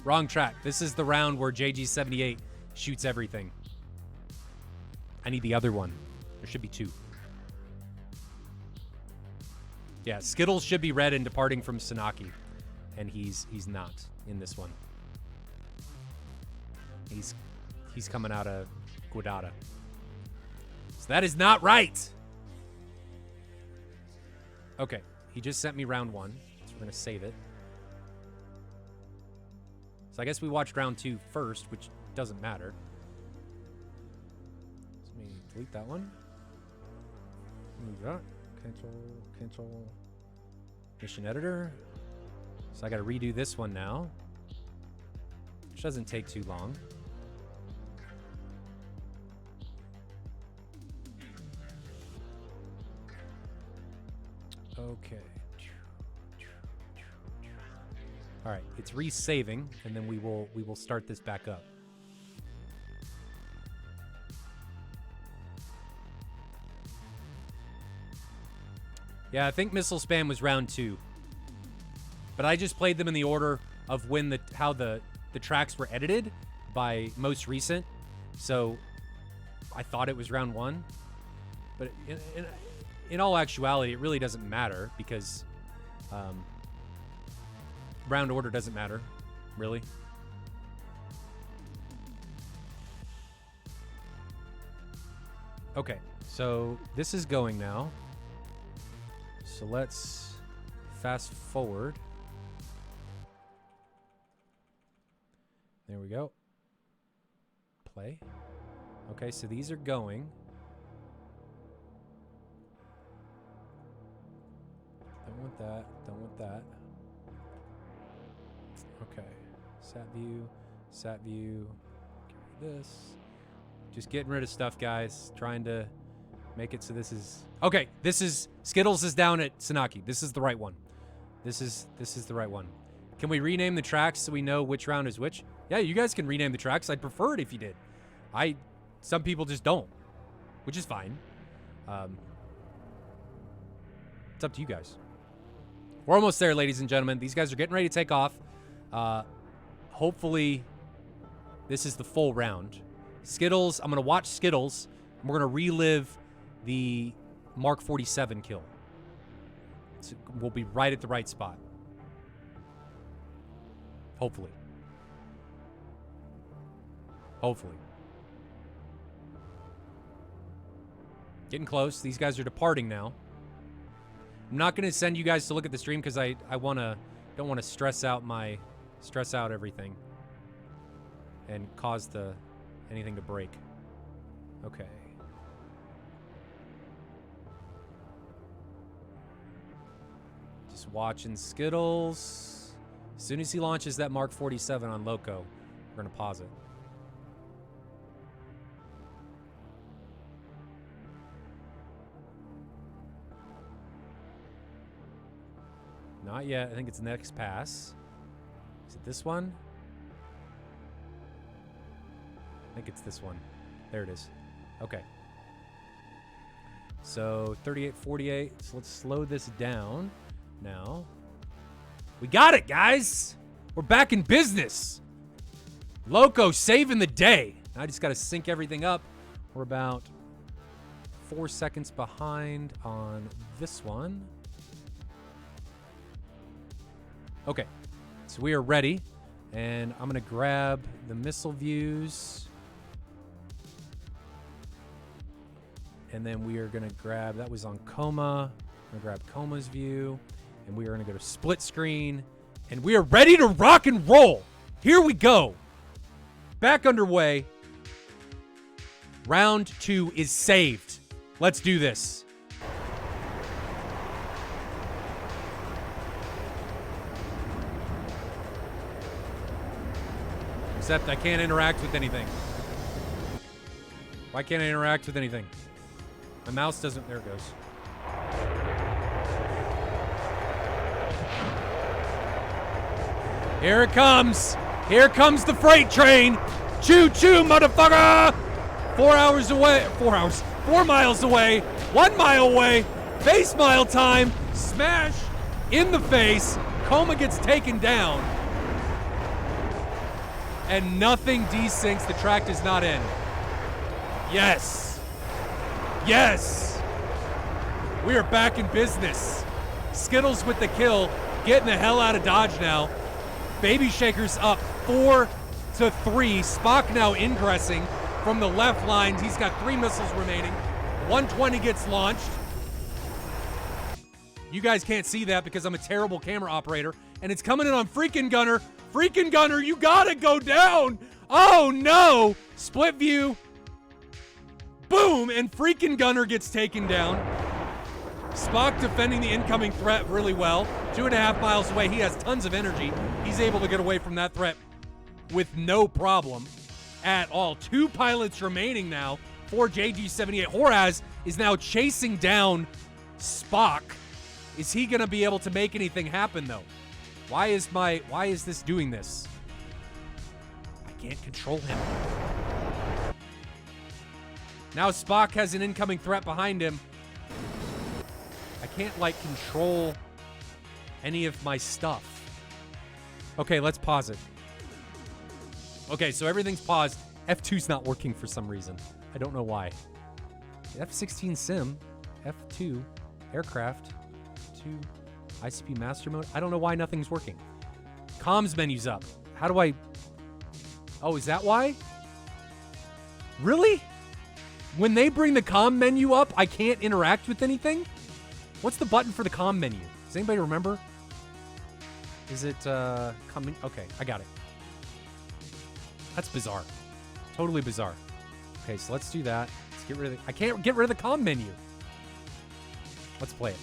Wrong track. This is the round where JG78 shoots everything. I need the other one. There should be 2. Yeah, Skittles should be red and departing from Sanaki. And he's not in this one. He's coming out of Guadada. So that is not right. Okay, he just sent me round 1, so we're gonna save it. So I guess we watched round 2 first, which doesn't matter. Let me delete that one. Move that. Cancel. Mission editor. So I gotta redo this one now, which doesn't take too long. Okay. All right, it's resaving, and then we will start this back up. Yeah, I think missile spam was round 2. But I just played them in the order of how the tracks were edited by most recent. So I thought it was round 1. But in all actuality, it really doesn't matter because round order doesn't matter, really. Okay, so this is going now. So let's fast forward. There we go. Play. Okay, so these are going. Don't want that. Don't want that. Okay. Sat view. Get rid of this. Just getting rid of stuff, guys. Trying to make it so this is... Okay, this is... Skittles is down at Sanaki. This is the right one. This is the right one. Can we rename the tracks so we know which round is which? Yeah, you guys can rename the tracks. I'd prefer it if you did. Some people just don't, which is fine. It's up to you guys. We're almost there, ladies and gentlemen. These guys are getting ready to take off. Hopefully, this is the full round. Skittles, I'm going to watch Skittles, and we're going to relive the Mark 47 kill. So we'll be right at the right spot. Hopefully. Hopefully. Getting close. These guys are departing now. I'm not going to send you guys to look at the stream because I don't want to stress out everything and cause anything to break. Okay. Just watching Skittles. As soon as he launches that Mark 47 on Loco, we're going to pause it. Not yet. I think it's next pass. Is it this one? I think it's this one. There it is. Okay. So 38-48. So let's slow this down now. We got it, guys. We're back in business. Loco saving the day. I just got to sync everything up. We're about 4 seconds behind on this one. Okay, so we are ready, and I'm gonna grab the missile views, and then we are gonna grab, that was on Coma, I'm gonna grab Coma's view, and we are gonna go to split screen, and we are ready to rock and roll. Here we go. Back underway. Round 2 is saved. Let's do this. Except I can't interact with anything. Why can't I interact with anything? My mouse doesn't... There it goes. Here it comes. Here comes the freight train. Choo-choo, motherfucker! 4 hours away. 4 hours. 4 miles away. 1 mile away. Face mile time. Smash in the face. Coma gets taken down. And nothing desyncs. The track does not end. Yes. Yes. We are back in business. Skittles with the kill. Getting the hell out of Dodge now. Baby Shaker's up 4-3. Spock now ingressing from the left line. He's got 3 missiles remaining. 120 gets launched. You guys can't see that because I'm a terrible camera operator. And it's coming in on Freaking Gunner. Freaking Gunner, you gotta go down. Oh no. Split view. Boom. And Freaking Gunner gets taken down. Spock defending the incoming threat really well. 2.5 miles away. He has tons of energy. He's able to get away from that threat with no problem at all. 2 pilots remaining now for JG78. Horaz is now chasing down Spock. Is he going to be able to make anything happen, though? Why is this doing this? I can't control him. Now Spock has an incoming threat behind him. I can't, like, control any of my stuff. Okay, let's pause it. Okay, so everything's paused. F2's not working for some reason. I don't know why. F16 sim, F2, aircraft, 2, ICP master mode. I don't know why nothing's working. Comms menu's up. How do I... Oh, is that why? Really? When they bring the comm menu up, I can't interact with anything? What's the button for the comm menu? Does anybody remember? Is it, coming? Okay, I got it. That's bizarre. Totally bizarre. Okay, so let's do that. Let's get rid of the... I can't get rid of the comm menu. Let's play it.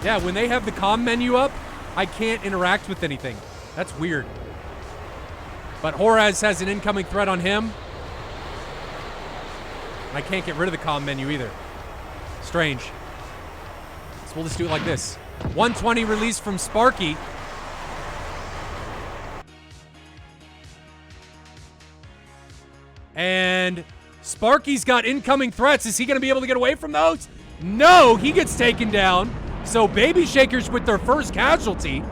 Yeah, when they have the comm menu up, I can't interact with anything. That's weird. But Horaz has an incoming threat on him. I can't get rid of the comm menu either. Strange. So we'll just do it like this. 120 release from Sparky. And Sparky's got incoming threats. Is he going to be able to get away from those? No, he gets taken down. So Baby Shakers with their first casualty.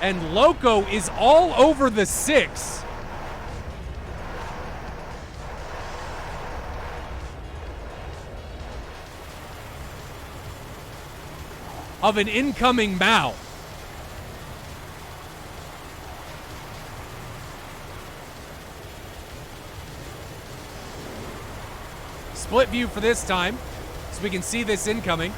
And Loco is all over the 6. Of an incoming Mao. split view for this time, so we can see this incoming.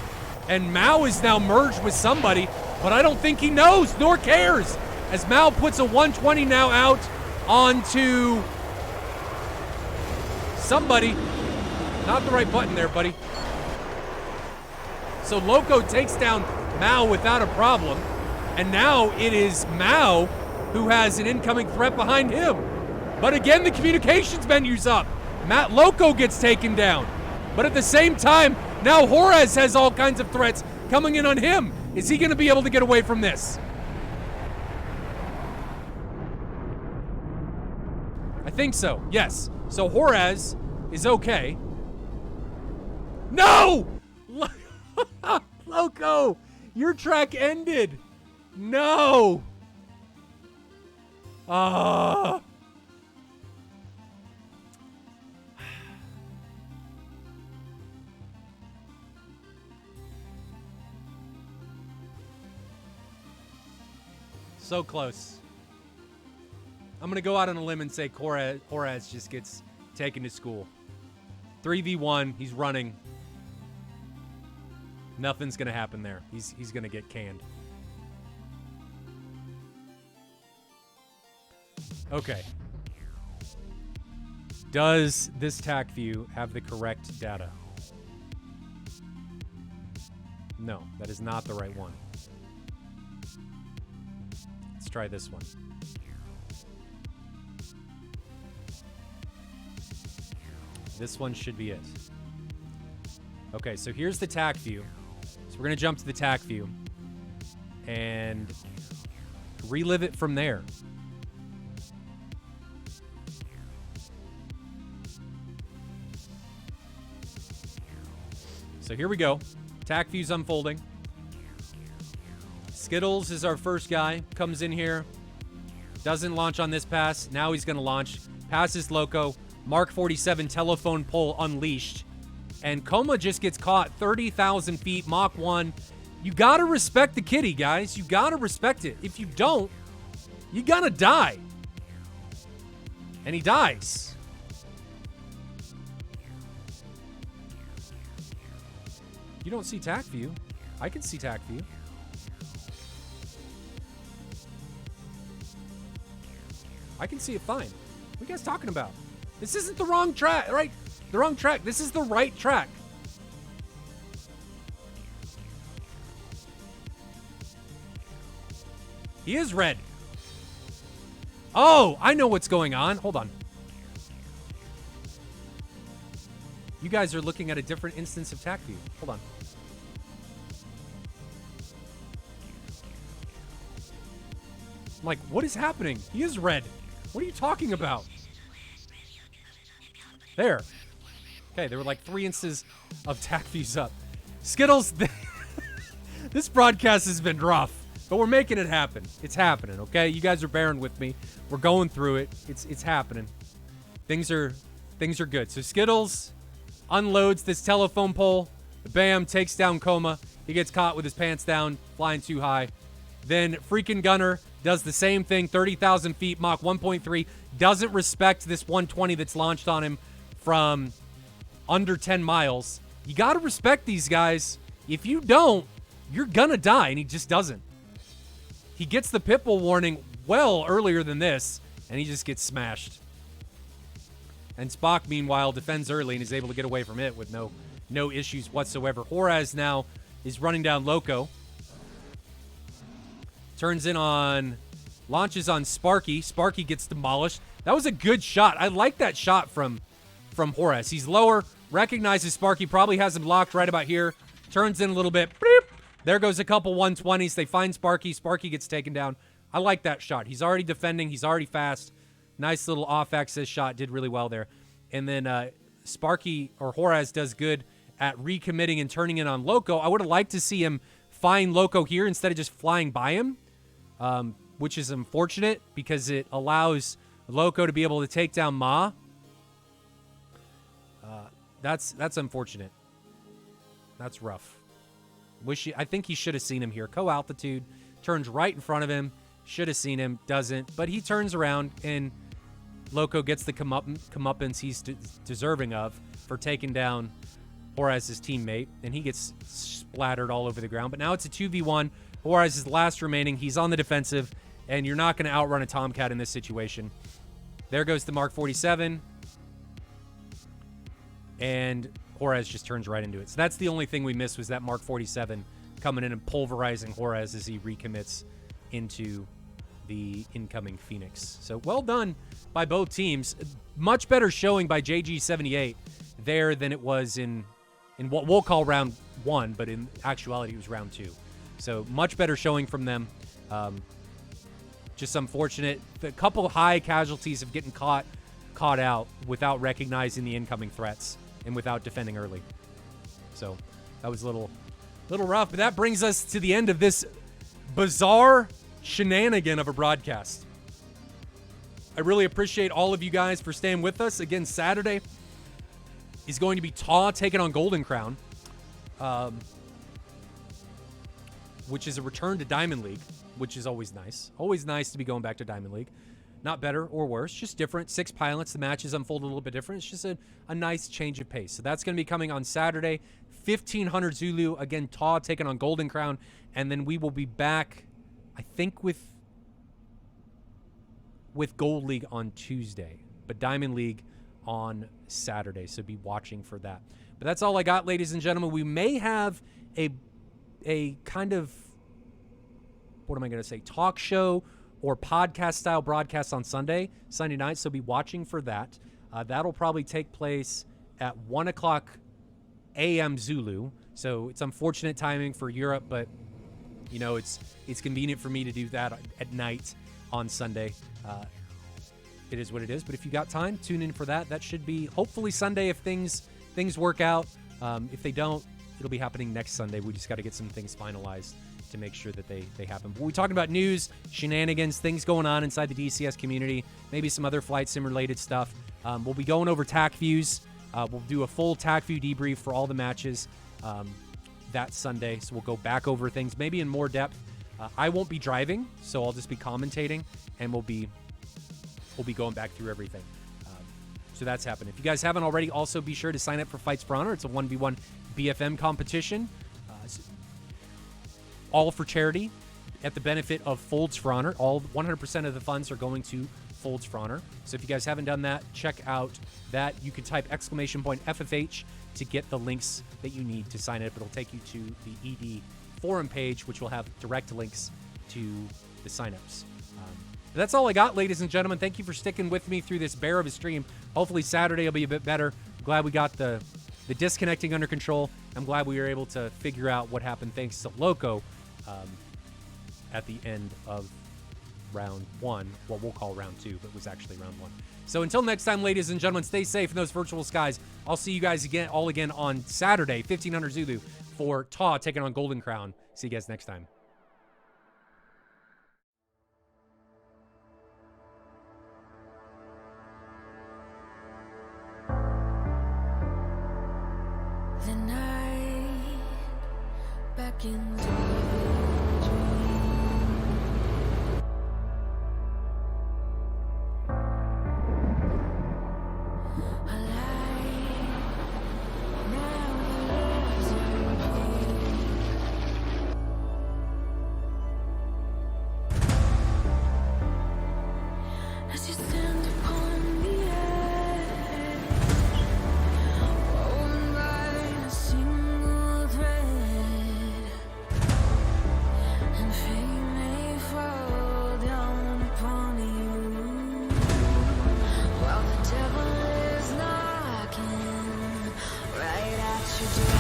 And Mao is now merged with somebody, but I don't think he knows nor cares, as Mao puts a 120 now out onto somebody. Not the right button there, buddy. So Loco takes down Mao without a problem, and now it is Mao who has an incoming threat behind him. But again, the communications menu's up. Matt Loco gets taken down. But at the same time, now Juarez has all kinds of threats coming in on him. Is he going to be able to get away from this? I think so, yes. So Juarez is okay. No! Loco, your track ended. No. So close. I'm going to go out on a limb and say Juarez just gets taken to school. 3v1, he's running. Nothing's going to happen there. He's going to get canned. Okay. Does this TAC view have the correct data? No, that is not the right one. Let's try this one. This one should be it. Okay, so here's the TAC view. So we're going to jump to the TAC view and relive it from there. So here we go. TAC view's unfolding. Skittles is our first guy. Comes in here. Doesn't launch on this pass. Now he's going to launch. Passes Loco. Mark 47 telephone pole unleashed. And Coma just gets caught 30,000 feet. Mach 1. You got to respect the kitty, guys. You got to respect it. If you don't, you're going to die. And he dies. You don't see TAC view. I can see TAC view. I can see it fine. What are you guys talking about? This isn't the wrong track, right? The wrong track. This is the right track. He is red. Oh, I know what's going on. Hold on. You guys are looking at a different instance of TAC view. Hold on. I'm like, what is happening? He is red. What are you talking about? There. Okay, there were like 3 instances of TAC views up. Skittles, this broadcast has been rough, but we're making it happen. It's happening, okay? You guys are bearing with me. We're going through it. It's happening. Things are good. So Skittles unloads this telephone pole. Bam, takes down Coma. He gets caught with his pants down, flying too high. Then freaking Gunner does the same thing, 30,000 feet, Mach 1.3. Doesn't respect this 120 that's launched on him from under 10 miles. You got to respect these guys. If you don't, you're going to die, and he just doesn't. He gets the pitbull warning well earlier than this, and he just gets smashed. And Spock, meanwhile, defends early and is able to get away from it with no issues whatsoever. Juarez now is running down Loco. Turns in on, launches on Sparky. Sparky gets demolished. That was a good shot. I like that shot from Juarez. He's lower, recognizes Sparky, probably has him locked right about here. Turns in a little bit. Beep. There goes a couple 120s. They find Sparky. Sparky gets taken down. I like that shot. He's already defending. He's already fast. Nice little off-axis shot. Did really well there. And then Sparky, or Juarez, does good at recommitting and turning in on Loco. I would have liked to see him find Loco here instead of just flying by him, which is unfortunate because it allows Loco to be able to take down Ma. That's unfortunate. That's rough. I think he should have seen him here. Co-altitude, turns right in front of him. Should have seen him, doesn't. But he turns around and Loco gets the comeuppance he's deserving of. for taking down Juarez's teammate, and he gets splattered all over the ground. But now it's a 2v1. Juarez is the last remaining. He's on the defensive, and you're not going to outrun a Tomcat in this situation. There goes the Mark 47, and Juarez just turns right into it. So that's the only thing we missed, was that Mark 47 coming in and pulverizing Juarez as he recommits into the incoming Phoenix. So well done by both teams. Much better showing by JG78 there than it was in what we'll call round 1, but in actuality it was round 2. So much better showing from them. Just unfortunate. A couple of high casualties of getting caught out without recognizing the incoming threats and without defending early. So that was a little rough, but that brings us to the end of this bizarre shenanigan of a broadcast. I really appreciate all of you guys for staying with us. Again, Saturday is going to be TAW taking on Golden Crown, which is a return to Diamond League, which is always nice. Always nice to be going back to Diamond League. Not better or worse, just different. 6 pilots, the matches unfold a little bit different. It's just a nice change of pace. So that's going to be coming on Saturday, 1500 Zulu. Again, TAW taking on Golden Crown. And then we will be back, I think, with Gold League on Tuesday, but Diamond League on Saturday. So be watching for that. But that's all I got, ladies and gentlemen. We may have a kind of, what am I going to say, talk show or podcast-style broadcast on Sunday night, so be watching for that. That'll probably take place at 1 o'clock a.m. Zulu, so it's unfortunate timing for Europe, but, you know, it's convenient for me to do that at night on Sunday. It is what it is, but if you got time, tune in for that. That should be, hopefully, Sunday if things work out. If they don't, it'll be happening next Sunday. We just got to get some things finalized to make sure that they happen. But we're talking about news, shenanigans, things going on inside the DCS community, maybe some other flight sim related stuff. We'll be going over TAC views. We'll do a full TAC view debrief for all the matches that Sunday. So we'll go back over things, maybe in more depth. I won't be driving, so I'll just be commentating, and we'll be going back through everything. So that's happening. If you guys haven't already, also be sure to sign up for Fights for Honor. It's a 1v1 BFM competition. All for charity at the benefit of Folds for Honor. All 100% of the funds are going to Folds for Honor. So if you guys haven't done that, check out that. You can type !FFH to get the links that you need to sign up. It'll take you to the ED forum page, which will have direct links to the signups. But that's all I got, ladies and gentlemen. Thank you for sticking with me through this bear of a stream. Hopefully Saturday will be a bit better. I'm glad we got the disconnecting under control. I'm glad we were able to figure out what happened thanks to Loco at the end of round 1. What we'll call round 2, but it was actually round 1. So until next time, ladies and gentlemen, stay safe in those virtual skies. I'll see you guys again on Saturday, 1500 Zulu, for TAW taking on Golden Crown. See you guys next time. The night back into as you stand upon the edge, woven by a single thread, and fate may fall down upon you, while the devil is knocking right at your door.